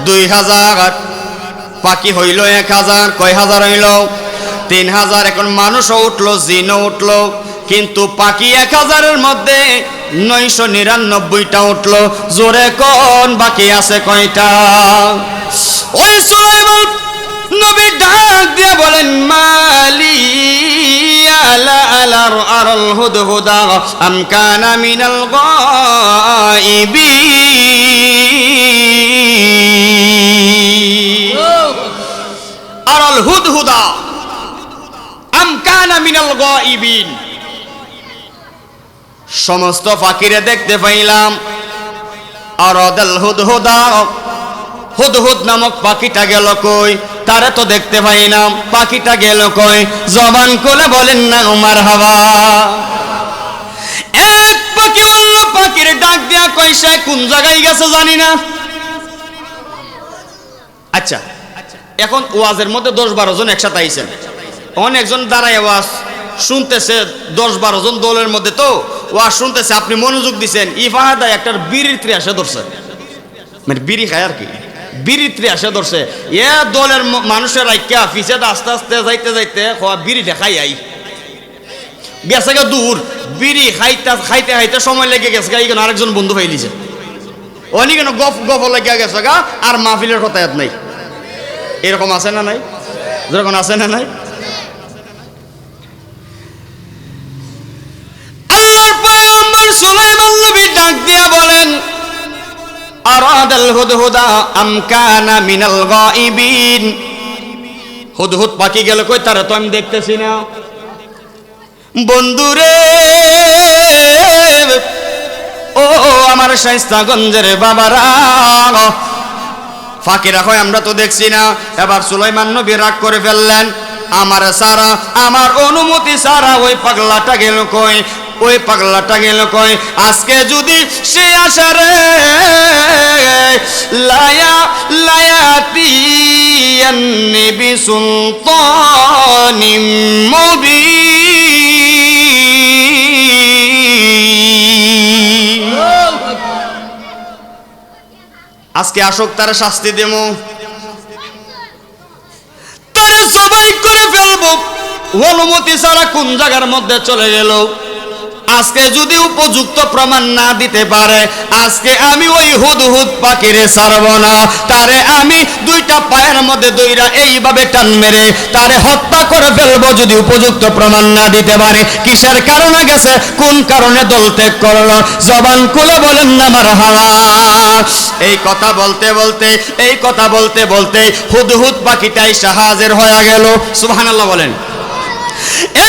2000। পাখি হইল 1000, কয় হাজার হইল? 3000। এখন মানুষও উঠলো, জিনও উঠলো, কিন্তু পাখি 1000-এর মধ্যে 999টা উঠলো। জোরে কোন বাকি আছে কয়টা? ওই সুলাইমান নবী ডাক দিয়ে বলেন, মালি আলা আলার আরল হুদহুদা আম কানা মিনাল গায়িবিন। আরল হুদহুদা আম কানা মিনাল গায়িবিন। সমস্ত ফাকিরে দেখতে পাইলাম। আরাদাল হুদহুদা, হুদহুদ নামক পাখিটা গেল কই? তারে তো দেখতে পাইলাম, পাখিটা গেল কই? জবান খুলে বলেন না মারহাবা। এক পাখি অন্য পাখির ডাক দিয়া কই, সে কোন জায়গায় গেছে জানি না। আচ্ছা, এখন ওয়াজের মধ্যে 10-12 জন একসাথে আইছেন, অনেকজন দাঁড়ায় ওয়াজ শুনতেছে 10-12 জন দলের মধ্যে, তো ওয়াজ শুনতেছে, আপনি মনোযোগ দিচ্ছেন, ইফাহাদায় একটা বিড়ির ত্রিয়াসে ধরছে, মানে বিড়ি খায় আর কি, বিড়ির ত্রিয়াসে ধরছে। এ দলের মানুষের আইকা ফিসে আস্তে আস্তে যাইতে যাইতে বিড়ি দেখাই আই গেছে গা দূর, বিড়ি খাইতে খাইতে খাইতে সময় লেগে গেছে গা, এখানে আরেকজন বন্ধু হয়ে দিছে, অনেক কেন গফ লেগে গেছে গা, আর মাহফিলের কথা ইয়াদ নাই। এরকম আছে না নাই? যেরকম আছে না নাই? আল্লাহর পয়গম্বর সুলাইমান নবী ডাক দিয়া বলেন, আরাদাল হুদহুদা আম কানা মিনাল গায়িবিন। হুদহুদ পাখি গেল কই? তারা তো আমি দেখতেছি না। বন্ধুরে, ও আমার শায়েস্তাগঞ্জের বাবারা, ফাঁকিরা কয় আমরা তো দেখছি না। এবার সুলাইমান নবী রাগ করে ফেললেন, আমার সারা, আমার অনুমতি সারা ওই পাগলাটা গেল কই? ওই পাগলাটা গেল কই? আজকে যদি সে আসারে লায়া লায়াতি আন্নিবি সুলতানিম মুবিন। আজকে আসক, তারা শাস্তি দেবো, তারা সবাই করে ফেলবো। অনুমতি ছাড়া কোন জায়গার মধ্যে চলে গেল? আজকে যদি উপযুক্ত প্রমাণ না দিতে পারে, আজকে আমি ওই হুদহুদ পাখিরে ছাড়ব না। তারে আমি দুইটা পায়ের মধ্যে দইরা এইভাবে টান মেরে তারে হত্যা করে ফেলবো, যদি উপযুক্ত প্রমাণ না দিতে পারে। কিসের কারণে গেছে, কোন কারণে দল ত্যাগ করলো? জবান খুলে বলেন না মারহাবা। এই কথা বলতে বলতে, এই কথা বলতে বলতে হুদহুদ পাখিটা এসে হাজির হয়ে গেল। সুবহানাল্লাহ বলেন।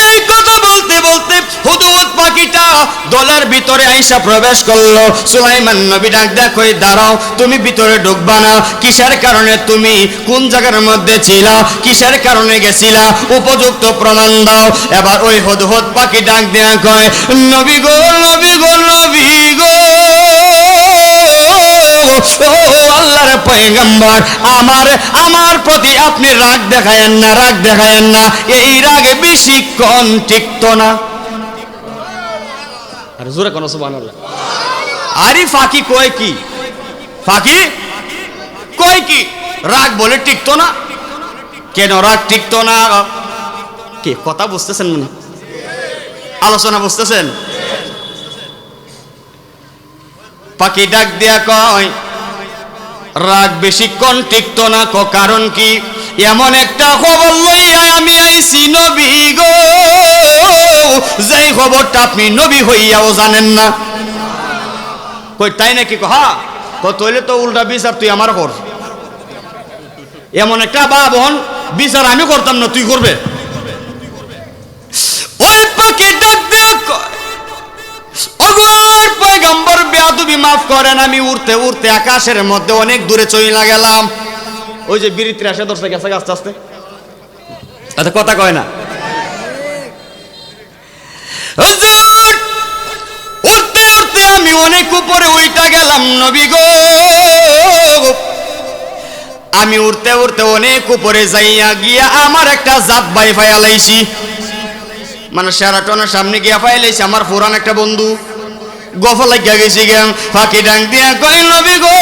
এই কথা বলতে বলতে হুদহুদ পাখিটা দলের ভিতরে আইসা প্রবেশ করলো। সুলাইমান নবী ডাক দেয়া কই, দাঁড়াও, তুমি ভিতরে ঢুকবা না। কিসের কারণে? তুমি কোন জায়গার মধ্যে ছিলা? কিসের কারণে গেছিলা? উপযুক্ত প্রমাণ দাও। এবার ওই হুদহুদ পাখি ডাক দেয়া কয়, নবী গো, নবী গো, নবী গো, আল্লাহর পয়গম্বর, আমার প্রতি আপনি রাগ দেখায়েন না, রাগ দেখায়েন না। এই রাগে বেশিক্ষণ টিকতো না। আরে জোরে কোন সুবহানাল্লাহ। আরে ফাঁকি কয় কি? ফাঁকি কয় কি? রাগ বলে টিকতো না। কেন রাগ টিকতো না? কি কথা বুঝতেছেন? মনে আলোচনা বুঝতেছেন? পাখি ডাক দিয়া কয়, রাগ বেশিক্ষণ টিকতো না। কারণ কি? এমন একটা খবর লইয়া আমি আইছি নবী গো, যেই খবরটা আপনি নবী হইয়াও জানেন না। কই তাই নাকি? হ্যাঁ। তইলে তো উল্টা বিচার তুই আমার কর। এমন একটা বাবন বিচার আমি করতাম না, তুই করবে। ওই পাখি ডাক দিয়া কয়, পয়গম্বর বেয়াদবি মাফ করেন, আমি উড়তে উড়তে আকাশের মধ্যে অনেক দূরে চইলা গেলাম। ওই যে বিরিত্রে আসে ধরছে গেছে আস্তে আস্তে, আচ্ছা কথা কয় না। উড়তে উড়তে আমি অনেক উপরে উইটা গেলাম নবী গো। আমি উড়তে উড়তে অনেক উপরে যাইয়া গিয়া আমার একটা জাত ভাই ফাইলাইছি, মানে সেরাটনের সামনে গিয়া ফাইলাইছি আমার পুরান একটা বন্ধু। গফা লাগিয়া গেছি গে। পাখি ডাক দিয়া কই, নবী গো,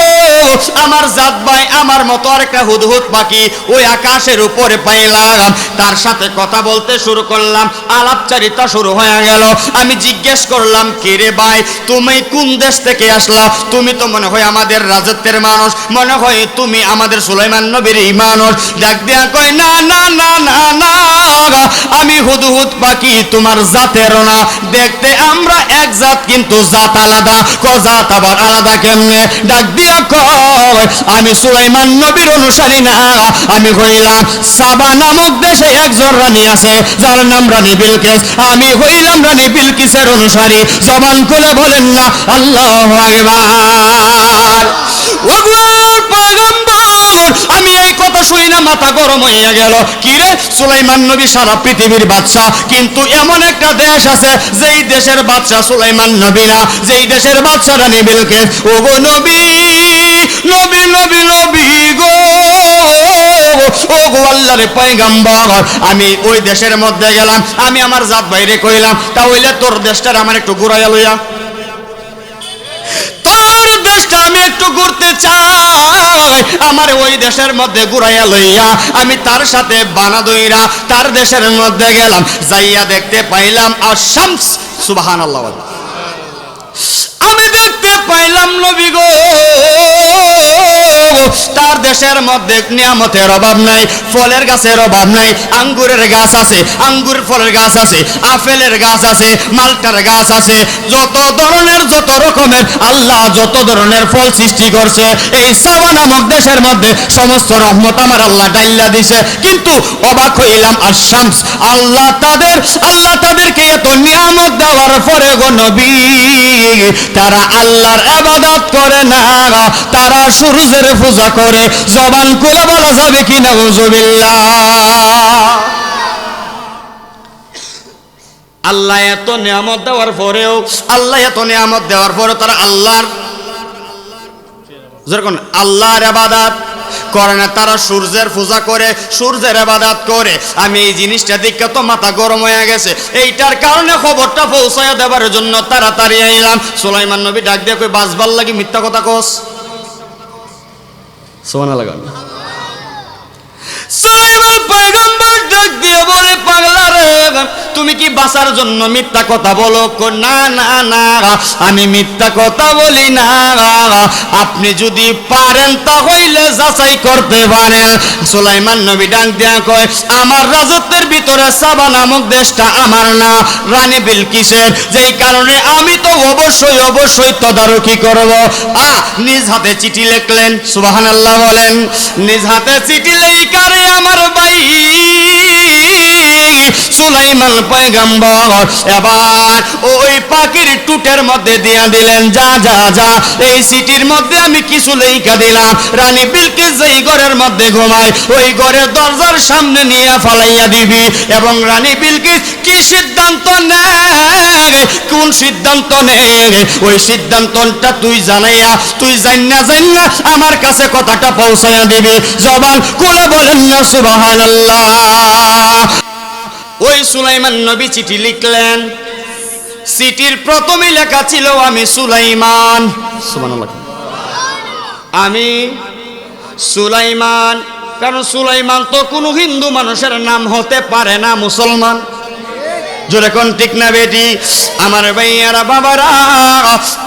আমার জাত ভাই, আমার মতো আর একটা হুদহুদ পাখি ওই আকাশের উপরে পাইলাম। তার সাথে কথা বলতে শুরু করলাম, আলাপচারিতা শুরু হয়ে গেল। আমি জিজ্ঞেস করলাম, কে রে ভাই, তুমি কোন দেশ থেকে আসলা? তুমি তো মনে হয় আমাদের রাজত্বের মানুষ, মনে হয় তুমি আমাদের সুলাইমান নবীর মানুষ। ডাক দিয়া কয়, না না না না না, আমি হুদহুদ পাখি তোমার জাতের না। দেখতে আমরা এক জাত, কিন্তু জাত আলাদা। জাত আবার আলাদা কেমনে? ডাক দিয়া কয়, আমি সুলাইমান নবীর অনুসারী না, আমি হইলাম সাবা নামক দেশে একজন রানী আছে, যার নাম রানী বিলকিস। আমি হইলাম রানী বিলকিসের অনুসারী। জবান খুলে বলেন না আল্লাহু আকবার। ওগোর পয়গম্বর, আমি এই কথা শুই না মাথা গরম হইয়া গেল। কি রে, সুলাইমান নবী সারা পৃথিবীর বাদশা, কিন্তু এমন একটা দেশ আছে যেই দেশের বাদশা সুলাইমান নবী না, যেই দেশের বাদশা রানী বিলকিস। ওগো নবী, নবী নবী নবী গো, ও গো আল্লাহর পয়গম্বর, আমি ওই দেশের মধ্যে গেলাম, আমি আমার জাত বাইরে কইলাম, তাহলে তোর দেশটার আমার একটু ঘুরাইয়া লইয়া, তোর দেশটা আমি একটু ঘুরতে চাই, আমার ওই দেশের মধ্যে ঘুরাইয়া লইয়া আমি তার সাথে বানা দইরা তার দেশের মধ্যে গেলাম, যাইয়া দেখতে পাইলাম আশ-শামস, সুবহানাল্লাহ, আমি দেখতে পাইলাম নবী গো তার দেশের মধ্যে নিয়ামতের অভাব নাই, ফলের গাছের অভাব নাই, আঙ্গুরের গাছ আছে, আঙ্গুরের ফলের গাছ আছে, আপেলের গাছ আছে, মালটার গাছ আছে, যত ধরনের যত রকমের আল্লাহ যত ধরনের ফল সৃষ্টি করছে এই সাবা নামক দেশের মধ্যে সমস্ত রহমত আমার আল্লাহ ডাইল্লা দিছে। কিন্তু অবাক হইলাম আশ-শামস, আল্লাহ তাদেরকে এত নিয়ামত দেওয়ার পরে গো নবী তারা আল্লাহর ইবাদত করে না, তারা সূর্যের পূজা করে। জবান খুলে বলা যাবে কি নাউজুবিল্লাহ। আল্লাহ এত নিয়ামত দেওয়ার পরেও তারা আল্লাহর ইবাদত করে না, তারা সূর্যের পূজা করে, সূর্যের ইবাদত করে। আমি এই জিনিসটা দেখে তো মাথা গরম হয়ে গেছে, এইটার কারণে খবরটা পৌঁছায় দেওয়ার জন্য তাড়াতাড়ি আইলাম। সুলাইমান নবী ডাক দিয়ে কই, বাজবার লাগি মিথ্যা কথা কস। সুবহানাল্লাহ। সুলাইমান পয়গম্বর ডাক দিয়ে বলে, পাগলা রে, তুমি কি বাঁচার জন্য মিথ্যা কথা বলো? না না না, আমি মিথ্যা কথা বলি না, আপনি যদি পারেন তাহলে যাচাই করতে পারেন। সুলাইমান নবী ডাক দিয়া কয়, আমার রাজত্বের ভিতরে সাবা নামক দেশটা আমার না, রানী বিলকিসের, যেই কারণে আমি তো অবশ্যই তদারকি করব। নিজ হাতে চিঠি লিখলেন, সুবহানাল্লাহ বলেন। নিজ হাতে চিঠি লেখারে আমার ভাই সুলাইমান পয়গম্বর এবার ওই পাখির টুটের মধ্যে দিয়া দিলেন, যা যা যা, এই সিটির মধ্যে আমি কিছু লেখা দিলাম, রানী বিলকিস যেই ঘরের মধ্যে ঘুমায় ওই ঘরের দরজার সামনে নিয়ে ফালাইয়া দিবি। এবং রানী বিলকিস কি সিদ্ধান্ত নেয়, কোন সিদ্ধান্ত নেয়, ওই সিদ্ধান্তটা তুই জানাইয়া, তুই জান্না আমার কাছে কথাটা পৌঁছাইয়া দিবি। জবান খুলে বলেন না সুবহানাল্লাহ। ওই সুলাইমান নবী চিঠি লিখলেন, চিঠির প্রথমে লেখা ছিল আমি সুলাইমান, সুবহানাল্লাহ, আমি সুলাইমান। কারণ সুলাইমান তো কোনো হিন্দু মানুষের নাম হতে পারে না, মুসলমান। জোরে কোন ঠিক না বেটি? আমার ভাইয়ারা বাবারা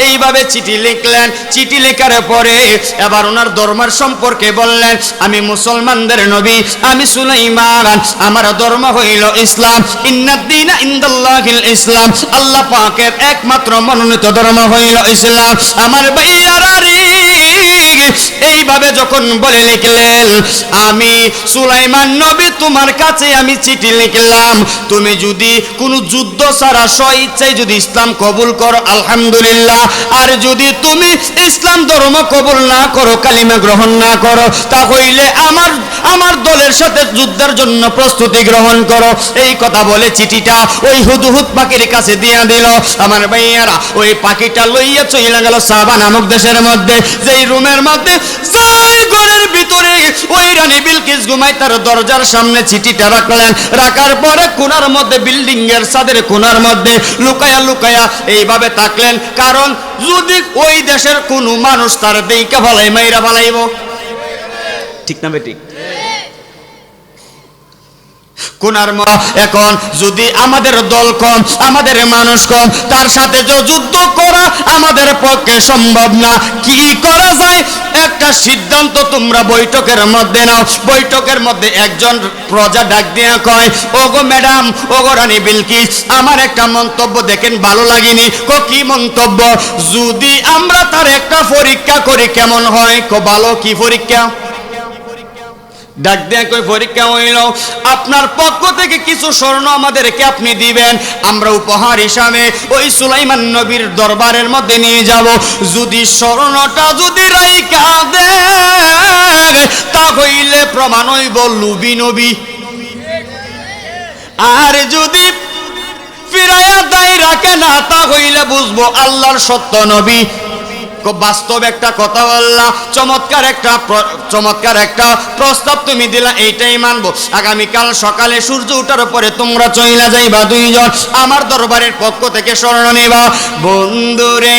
এইভাবে চিঠি লিখলেন। চিঠি লেখার পরে এবার ওনার ধর্মের সম্পর্কে বললেন, আমি মুসলমানদের নবী, আমি সুলাইমান, আমার ধর্ম হইল ইসলাম। ইন্নাদ-দীনা ইনদাল্লাহিল ইসলাম, আল্লাহ পাকের একমাত্র মনোনীত ধর্ম হইল ইসলাম। আমার ভাইয়ারা রে, এইভাবে যখন বলে লিখলেন, আমি সুলাইমান নবী তোমার কাছে আমি চিঠি লিখলাম, তুমি যদি কোন যুদ্ধ ছাড়া স্বইচ্ছায় যদি ইসলাম কবুল করো আলহামদুলিল্লাহ, আর যদি তুমি ইসলাম ধর্ম কবুল না করো, কালিমা গ্রহণ না করো, তাহলে আমার দলের সাথে যুদ্ধের জন্য প্রস্তুতি গ্রহণ করো। এই কথা বলে চিঠিটা ওই হুদহুদ পাখির কাছে দিয়া দিল। আমার ভাইয়ারা ওই পাখিটা লইয়া চলে গেল সাবা নামক দেশের মধ্যে, যেই রুমের মধ্যে যাই ঘরের ভিতরে ওই রানী বিলকিস ঘুমায়, তার দরজার সামনে চিঠিটা রাখলেন। রাখার পরে কোণার মধ্যে, বিল্ডিং এর ছাদের কোণার মধ্যে লুকায়া এইভাবে থাকলেন। কারণ যদি ওই দেশের কোন মানুষ তার দেইকা ভালাই মাইরা ভালাইব, ঠিক না বেঠিক? এখন যদি আমাদের দল কম, আমাদের মানুষ কম, তার সাথে তো যুদ্ধ করা আমাদের পক্ষে সম্ভব না। কি করা যায়? একটা সিদ্ধান্ত তোমরা বৈঠকের মধ্যে নাও। বৈঠকের মধ্যে একজন প্রজা ডাক দিয়া কয়, ওগো ম্যাডাম, ওগো রানী বিলকিস, আমার একটা মন্তব্য দেখেন ভালো লাগেনি। কি মন্তব্য? যদি আমরা তার একটা পরীক্ষা করি কেমন হয়? ভালো। কি পরীক্ষা? ডাক দেয়া কই, পরীক্ষা হইল আপনার পক্ষ থেকে কিছু স্বর্ণ আমাদেরকে আপনি দিবেন, আমরা উপহার হিসাবে ওই সুলাইমান নবীর দরবারের মধ্যে নিয়ে যাব। যদি স্বর্ণটা যদি রাইখা দেয় তাহলে প্রমাণ হইব লুবি নবী, আর যদি ফিরাইয়া দেয় রাখে না তাহলে বুঝবো আল্লাহর সত্য নবী। খুব বাস্তব একটা কথা বললা, চমৎকার একটা প্রস্তাব তুমি দিলা, এইটাই মানবো। আগামীকাল সকালে সূর্য ওঠার পরে তোমরা চইলা যাইবা দুইজন, আমার দরবারের পক্ষ থেকে স্বর্ণ নিবা। বন্ধুরে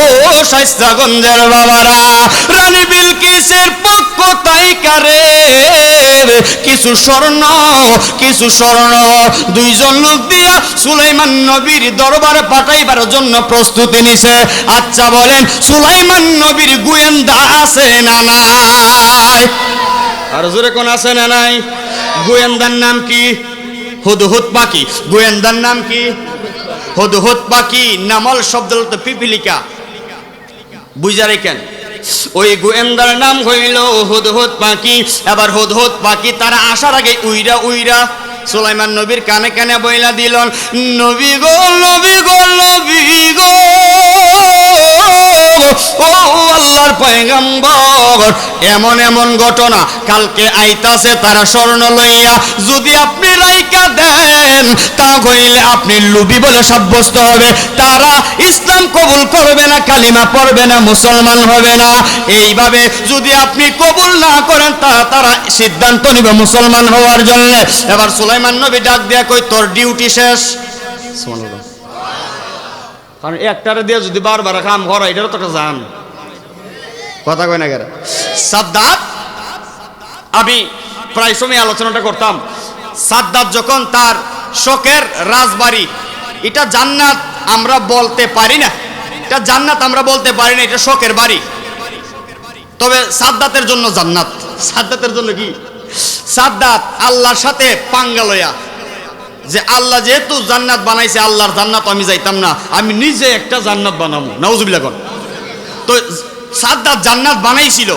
ও শাইস্তাগঞ্জের বাবারা, রানী বিলকিসের পক্ষ তাইকারে কিছু স্বর্ণ দুইজন লোক দিয়া সুলাইমান নবীর দরবারে পাঠাইবার জন্য প্রস্তুতি নিছে। আচ্ছা বলেন, সুলাইমান নবীর গোয়েন্দা আছে না নাই? আর জোরে কোন আছে না নাই? গোয়েন্দার নাম কি? হুদহুদ পাখি। গোয়েন্দার নাম কি? হুদহুদ পাখি। নামল শব্দ তো পিপিলিকা, বুঝা রেখেন। ওই গোয়েন্দার নাম হইল হুদহুদ পাখি। এবার হুদহুদ পাখি তারা আসার আগে উইরা সুলাইমান নবীর কানে কানে বইলা দিল, নবী গো নবী গো নবী গো, ও আল্লাহর পয়গম্বর, এমন ঘটনা কালকে আইতাছে তারা স্বর্ণ লইয়া, যদি আপনি রাইকা দেন তা কইলে আপনি লুবি বলে সাব্যস্ত হবে, তারা ইসলাম কবুল করবে না, কালিমা পড়বে না, মুসলমান হবে না। এইভাবে যদি আপনি কবুল না করেন তারা সিদ্ধান্ত নিবে মুসলমান হওয়ার জন্য। এবার সুলাইমান নবী ডাক দিয়া কই, তোর ডিউটি শেষ। কারণ একটারে দিয়ে যদি বারবার কাম করা, এটারও তো একটা জান কথা কয় না কেন? সাদ্দাত, আমি প্রায় সময় আলোচনাটা করতাম, সাদ্দাত যখন তার শখের রাজবাড়ি, এটা জান্নাত আমরা বলতে পারি না, এটা জান্নাত আমরা বলতে পারি না, এটা শখের বাড়ি। তবে সাদ্দাতের জন্য জান্নাত। সাদ্দাতের জন্য কি? সাদ্দাত আল্লাহর সাথে পাঙ্গা লয়া, যে আল্লাহ যেহেতু জান্নাত বানাইছে, আল্লাহর জান্নাত আমি যাইতাম না, আমি নিজে একটা জান্নাত বানাবো। নাউজুবিল্লাহ কোন। তো সাদ্দাত জান্নাত বানাইছিল,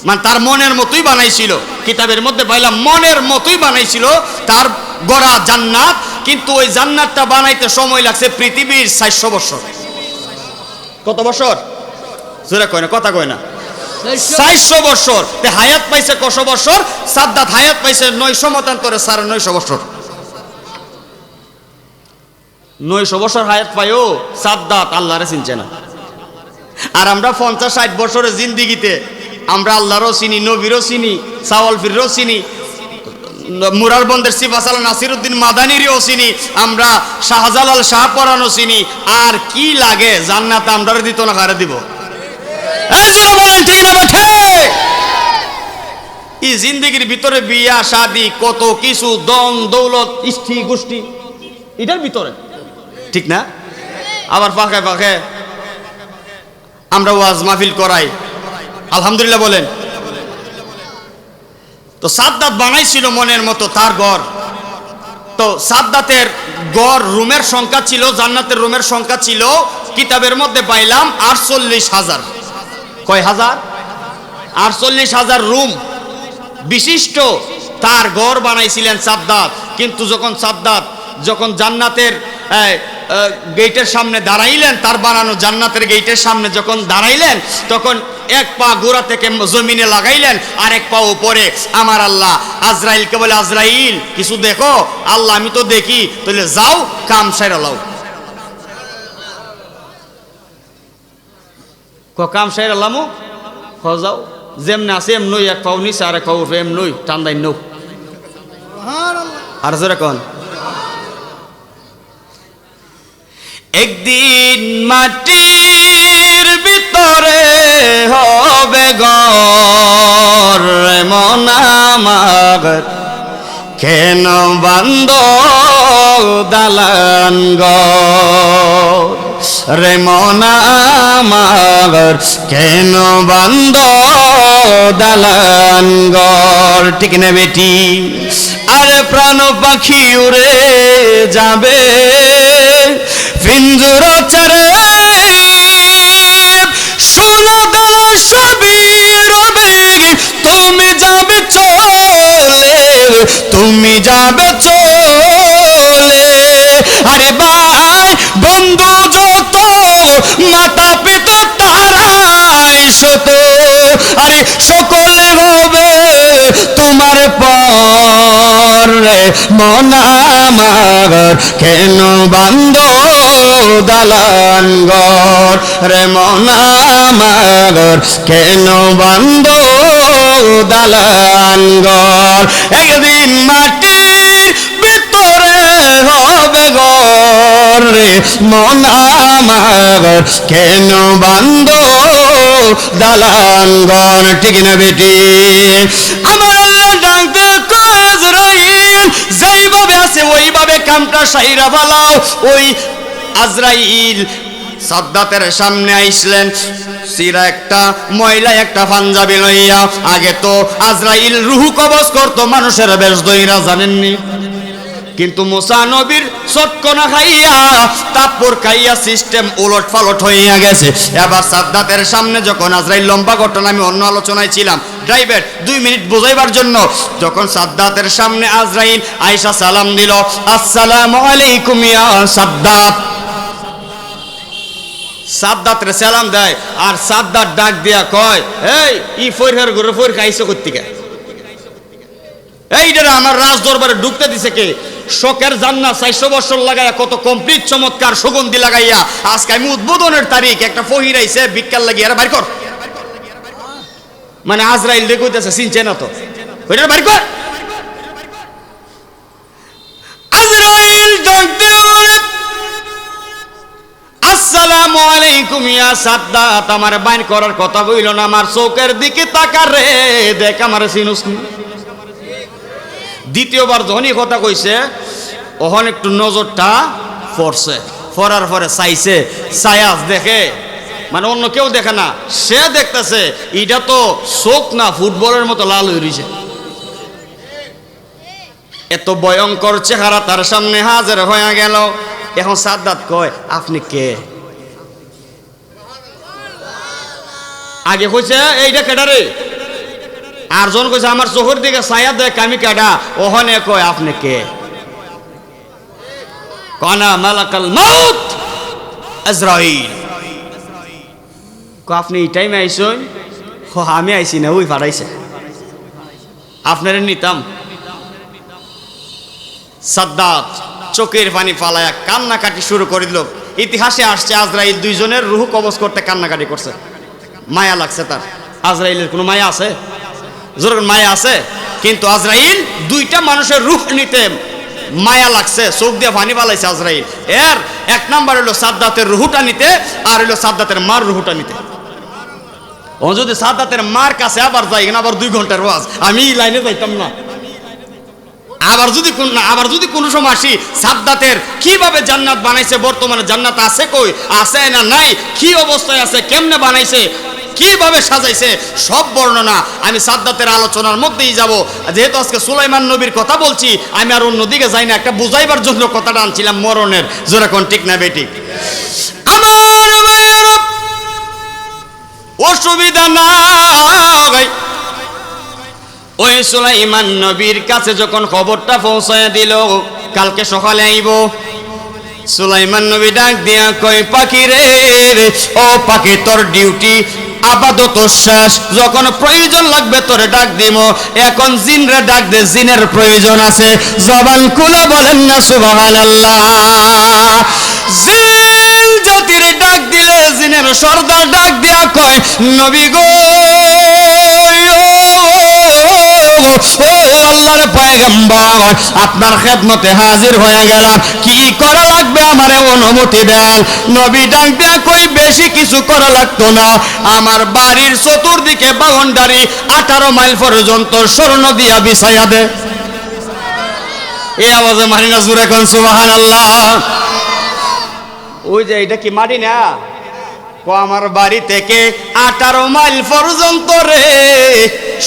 মানে তার মনের মতোই বানাইছিল। কিতাবের মধ্যে পাইলাম মনের মতোই বানাইছিল তার গড়া জান্নাত, কিন্তু ওই জান্নাতটা বানাইতে সময় লাগছে পৃথিবীর 400 বছর। কত বছর? জোরে কয় না, কথা কয় না। 400 বছর। হায়াত পাইছে কত বছর? সাদ্দাত হায়াত পাইছে 900 মতান্তরে 950 বছর। 900 বছর হায়াত পাইও সাদ্দাত আল্লাহরে চিনছে না। আর আমরা 50-60 বছরের জিন্দিগিতে আমরা আল্লাহরও চিনি, নবীরও চিনি, সাওয়াল ফিরও চিনি, মুরার বন্দের সিফাসাল নাসিরউদ্দিন মাদানিরও চিনি, আমরা শাহজালাল শাহপরানও চিনি। আর কি লাগে? জান্নাত আমরা দিত না, কারে দিব? এই জিন্দিগির ভিতরে বিয়া শাদি কত কিছু, দন দৌলত, ইষ্টি গোষ্ঠী, এটার ভিতরে, ঠিক না? আবার পাখে পাখে আমরা ওয়াজ মাহফিল করাই, আলহামদুলিল্লাহ বলেন। তো সাদ্দাত বানাইছিল মনের মতো তার ঘর। তো সাদ্দাতের ঘর রুমের সংখ্যা ছিল, জান্নাতের রুমের সংখ্যা ছিল, কিতাবের মধ্যে পাইলাম 48,000। কয় হাজার? 48,000 রুম বিশিষ্ট তার ঘর বানাইছিলেন সাদ্দাত। কিন্তু যখন জান্নাতের গেটের সামনে দাঁড়াইলেন, তার বানানো জান্নাতের গেটের সামনে যখন দাঁড়াইলেন, তখন এক পা গোড়া থেকে জমিনে লাগাইলেন, আর এক পা উপরে। আমার আল্লাহ আজরাইলকে বলে, আজরাইল কিছু দেখো? আল্লাহ আমি তো দেখি। তাহলে যাও, কাম সাইরা লাও। কাম সাইরা লামু, যাও, যেমনি আছে এমনই, এক পাও নিচে আর এক পাও উপরে, এমনই টান্দাই নৌ। আর জোরে কোন। একদিন মাটির ভিতরে হবে ঘর, মন আমার কেন বান্দ দালান ঘর, রে মন আমার কেন বান্দ দালান ঘর, ঠিক না বেটি? আরে প্রাণ পাখি উড়ে যাবে পিঞ্জর চারে, সোনা দালা সবই রবে, তুমি যাবে চলে, তুমি যাবে চলে। আরে ভাই বন্ধু যত, মাতা পিতা তারাই শত, আরে সকলে হবে তোমার পর, রে মন আমার কেন বান্ধ দালান ঘর রে মন আমার কেন বান্ধ দালান ঘর একদিন মাটির ভিতরে হবে ঘর রে মন আমার কেন বান্ধ দালান ঘর ঠিক না বেটি আমার আল্লাহ ডাকতে কয় আজরাইল যেইভাবে আছে ওইভাবে কামটা সাইরা ফেলাও ওই আজরাইল সাদ্দাতের সামনে আইসলেন সিরা একটা ময়লা একটা পাঞ্জাবি লইয়া আগে তো আজরাইল রুহু কবজ করতো মানুষের বেশ দইরা জানেননি কিন্তু মুসা নবীর চটকনা খাইয়া তারপর খাইয়া সিস্টেম উলট পালট হইয়া গেছে এবার সাদ্দাতের সামনে যখন আজরাইল লম্বা ঘটনা আমি অন্য আলোচনায় ছিলাম ড্রাইভার 2 মিনিট বুঝাইবার জন্য যখন সাদ্দাতের সামনে আজরাইল আয়েশা সালাম দিল আসসালামু আলাইকুম ইয়া সাদ্দাত সাদ্দাতের সালাম দেয় আর সাদ্দাত ডাক দিয়া কয় এই ই ফইরের ঘরে ফইর খাইছো কর্তিকা এইটারে আমার রাজ দরবারে ঢুকতে দিছে কে শোকের জান্নাত 400 বছর লাগাইয়া কত কমপ্লিট চমৎকার সুগন্ধি লাগাইয়া আজকে আমি উদ্বোধনের তারিখ একটা ফহির আইছে বিকাল লাগিয়ে আরে বাইর কর মানে আজরাইল রে কইতাছে চিনছে না তো ওইটা বাইর কর আজরাইল ডাকতে আসসালামু আলাইকুম ইয়া সাদ্দাত আমার বাইর করার কথা বইল না আমার চোখের দিকে তাকা রে দেখ আমার চিনুস নি দ্বিতীয়বার যখনই কথা কইছে ওখানে একটু নজরটা পড়ছে পড়ার পরে চাইছে সায়াস দেখে মানে অন্য কেউ দেখে না সে দেখতেছে এটা তো চোখ না ফুটবলের মতো লাল হয়ে রয়েছে এত ভয়ঙ্কর চেহারা তার সামনে হাজির হয়ে গেল এখন সাদ্দাত কয় আপনি কে আগে কইছে এইটা কেডারে আর জন কইছে আমার চোখের দিকে ছায়া দেখ আমি কেডা ওখানে কয় আপনি কে কানা মালাকাল মাউত আজরাইল কয় আপনি এই টাইমে আইছেন ও আমি আইছি না ওই ফাড়াইছে আপনারে নিতাম সাদ্দাত চোখের পানি ফালায়া কান্নাকাটি শুরু করে দিল ইতিহাসে আসছে আজরাইল দুইজনের রুহ কবজ করতে কান্নাকাটি করছে মায়া লাগছে তার আজরাইলের কোনো মায়া আছে জোর মায়া আছে কিন্তু আজরাইল দুইটা মানুষের রুহ নিতে মায়া লাগছে চোখ দিয়ে পানি ফালাইছে আজরাইল এর এক নাম্বার হলো সাদ্দাতের রুহুটা নিতে আর হলো সাদ্দাতের মার রুহুটা নিতে ও যদি সাদ্দাতের মার কাছে আবার যাই না আবার 2 ঘন্টার ওয়াজ আমি লাইনে যাইতাম না আবার যদি কোনো সময় আসি সাদ্দাতের কিভাবে জান্নাত বানাইছে বর্তমানে জান্নাত আছে কই আছে না নাই কি অবস্থায় আছে কেমনে বানাইছে কিভাবে সাজাইছে সব বর্ণনা আমি সাদ্দাতের আলোচনার মধ্যেই যাব যেহেতু আজকে সুলাইমান নবীর কথা বলছি আমি আর অন্যদিকে যাই না একটা বুঝাইবার জন্য কথাটা আনছিলাম মরণের জোরে কোন ঠিক না বেটি আমার অসুবিধা নাই ওই সুলাইমান নবীর কাছে যখন খবরটা পৌঁছায় দিল কালকে সকালে আইব সুলাইমান নবী ডাক দিয়া কই পাখি রে ও পাখি তোর ডিউটি আপাতত শেষ যখন প্রয়োজন লাগবে তোরে ডাক দিব এখন জিনরে ডাক দে জিনের প্রয়োজন আছে জবান খুলে বলেন না সুবহানাল্লাহ জিন জাতির ডাক দিলে জিনের সর্দার ডাক দিয়া কয় নবী গো ও আল্লাহর পয়গম্বর আপনার খেদমতে হাজির হয়ে গেলাম কি করা লাগবে আমারে অনুমতি দেন নবী ডাক দিয়া কই বেশি কিছু করা লাগতো না আমার বাড়ির চতুর্দিকে বাউন্ডারি 18 মাইল পর্যন্ত স্বর্ণ দিয়া বিছাইয়া দে এই আওয়াজে মারি না জোরে কোন সুবহানাল্লাহ ওই যে এটা কি মাটি না আমার বাড়ি থেকে 18 মাইল পর্যন্ত রে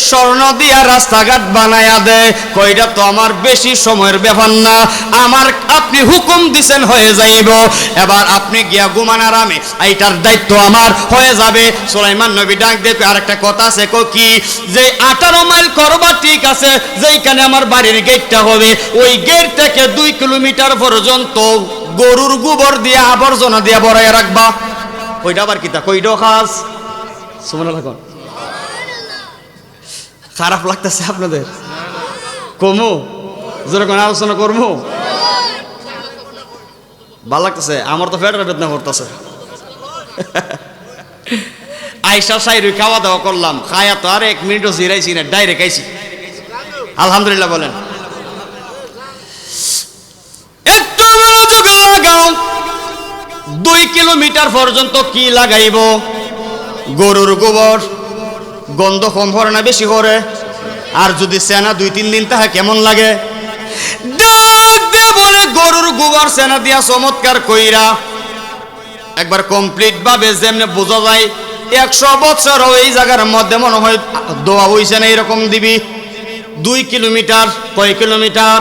স্বর্ণ দিয়া রাস্তাঘাট বানায়া দেয় কইটা তো আমার বেশি সময়ের ব্যাপার না আমার আপনি হুকুম দিছেন হয়ে যাইব এবার আপনি গিয়া ঘুমান আরামে এইটার দায়িত্ব আমার হয়ে যাবে সুলাইমান নবী ডাক দেখে আরেকটা কথা আছে কি যে 18 মাইল করবা ঠিক আছে যেখানে আমার বাড়ির গেটটা হবে ওই গেট থেকে 2 কিলোমিটার পর্যন্ত গরুর গোবর দিয়ে আবর্জনা দিয়ে ভরাইয়া রাখবা ওইটা আবার কিতা কইডো খাস সুবহানাল্লাহ কোন খারাপ লাগতেছে আপনাদের কমু যেরকম আলোচনা করবো ভালো লাগতেছে, আমার তো পেটের বেদনা করতেছে। আইসা সাইরুই খাওয়া দাওয়া করলাম, খায়া তো আর 1 মিনিটও জিরাইছি না, ডাইরেক্ট আইছি। আলহামদুলিল্লাহ বলেন। একটু মনোযোগ লাগাও। 2 কিলোমিটার পর্যন্ত কি লাগাইব? গরুর গোবর। গন্ধ কম করে না বেশি করে? আর যদি সেনা 2-3 দিন তাহা কেমন লাগে? ডাক দিয়ে বলে গরুর গোবর সেনা দিয়া চমৎকার কইরা একবার কমপ্লিট ভাবে যেমনে বোঝা যায় 100 বছর এই জায়গার মধ্যে মনে হয় দোয়া হইছে না, এরকম দিবি। 2 কিলোমিটার। কয় কিলোমিটার?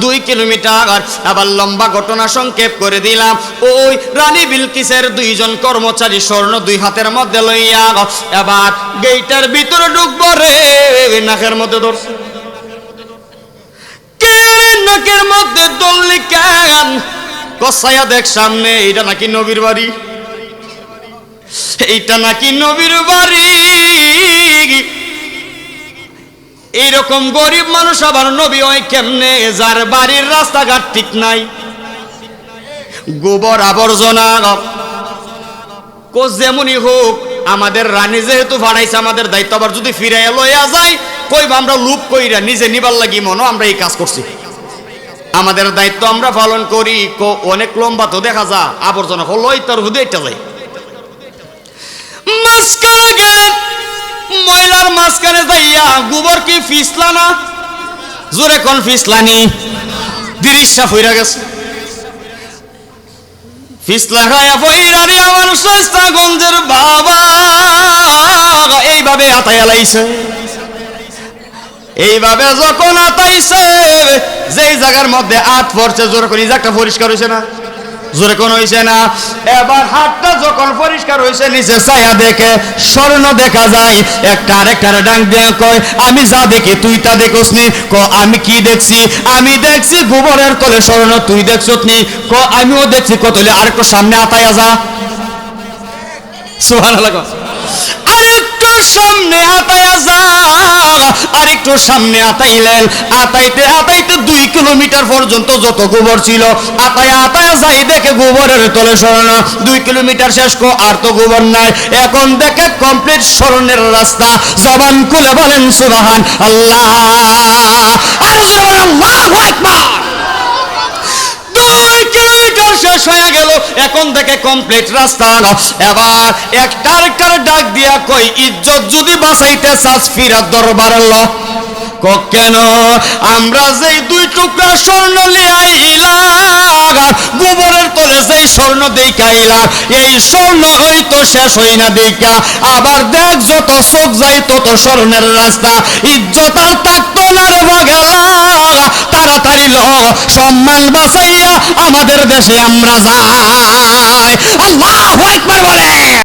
2 কিলোমিটার। আবার লম্বা ঘটনা সংক্ষেপ করে দিলাম। ওই রানী বিলকিসের 2 জন কর্মচারী স্বর্ণ 2 হাতের মধ্যে লইয়া এবার গেইটার ভিতরে ঢুকবো রে, নাকের মধ্যে ধরছে। নাকের মধ্যে দললি কেন? কসাইয়া দেখ সামনে, এইটা নাকি নবীর বাড়ি, এইটা নাকি নবীর বাড়ি। এইরকম গরিব মানুষ আবার নবী হয় কেমনে? যার বাড়ির রাস্তাঘাট ঠিক নাই, গোবর আবর্জনা। যেমনই হোক আমাদের রানী যেহেতু ভাড়াইছে, আমাদের দায়িত্ব। আবার যদি ফিরাইয়া লইয়া যায় কইবা আমরা লুপ কইরা নিজে নিবার লাগি মনো আমরা এই কাজ করছি। আমাদের দায়িত্ব আমরা পালন করি। অনেক লম্বা তো দেখা যা আবর্জনা হলো তার হুদে এটা যায়। মাঝখানে গেলে ময়লার মাঝখানে যাইয়া গোবর কি ফিসলা না? জোরে কোন ফিসলানি? দিরিশা ফইরা গেছে। ফিসলা খায়া ফইরা রে আমার শাস্তাগঞ্জের বাবা এইভাবে আতায়া লাইছে। এইভাবে যখন আতাইছে যেই জায়গার মধ্যে আত পড়ছে, জোরে কোন জায়গাটা পরিষ্কার হইছে না? জোরে কোন হইছে না? এবার হাতটা যখন পরিষ্কার হইছে নিচে ছায়া দেখে স্বর্ণ দেখা যায়। একটা আরেকটার ডাং দিয়ে কয় আমি যা দেখি তুই তা দেখোস নি? ক আমি কি দেখছি? আমি দেখছি গোবরের তলে স্বর্ণ, তুই দেখছত নি? ক আমিও দেখছি। কত হলে আরেকটু সামনে আতায়া যা। সুবহানাল্লাহ। আরেকটু সামনে আতায়া যা। আরেকটু সামনে আতাইলেন। আতাইতে আতাইতে 2 কিলোমিটার পর্যন্ত যত গোবর ছিল আতায়া আতায়া যাই দেখে গোবরের তলে স্বর্ণ। 2 কিলোমিটার শেষ কো আর তো গোবর নাই। এখন দেখে কমপ্লিট স্বর্ণের রাস্তা। জবান খুলে বলেন সুবহান আল্লাহ। আল্লাহু আকবার। 2 কিলোমিটার শেষ হয়ে গেল, এখন দেখে কমপ্লিট রাস্তা। এবার একটা আরেকটার ডাক দিয়া কই ইজ্জত যদি বাঁচাইতে চাস ফিরা দরবার ল। কেন? আমরা যেই 2 টুকরা স্বর্ণ লিয়াইলাম, গোবরের তলে যেই স্বর্ণ দেখাইলাম, এই স্বর্ণ ওই তো শেষ হই না দেখা। আবার দেখ যত চোখ যাই তত স্বর্ণের রাস্তা। ইজ্জত আর থাকতো না রে বাগেলা। তাড়াতাড়ি ল, সম্মান বাঁচাইয়া আমাদের দেশে আমরা যাই। আল্লাহু আকবার বলে।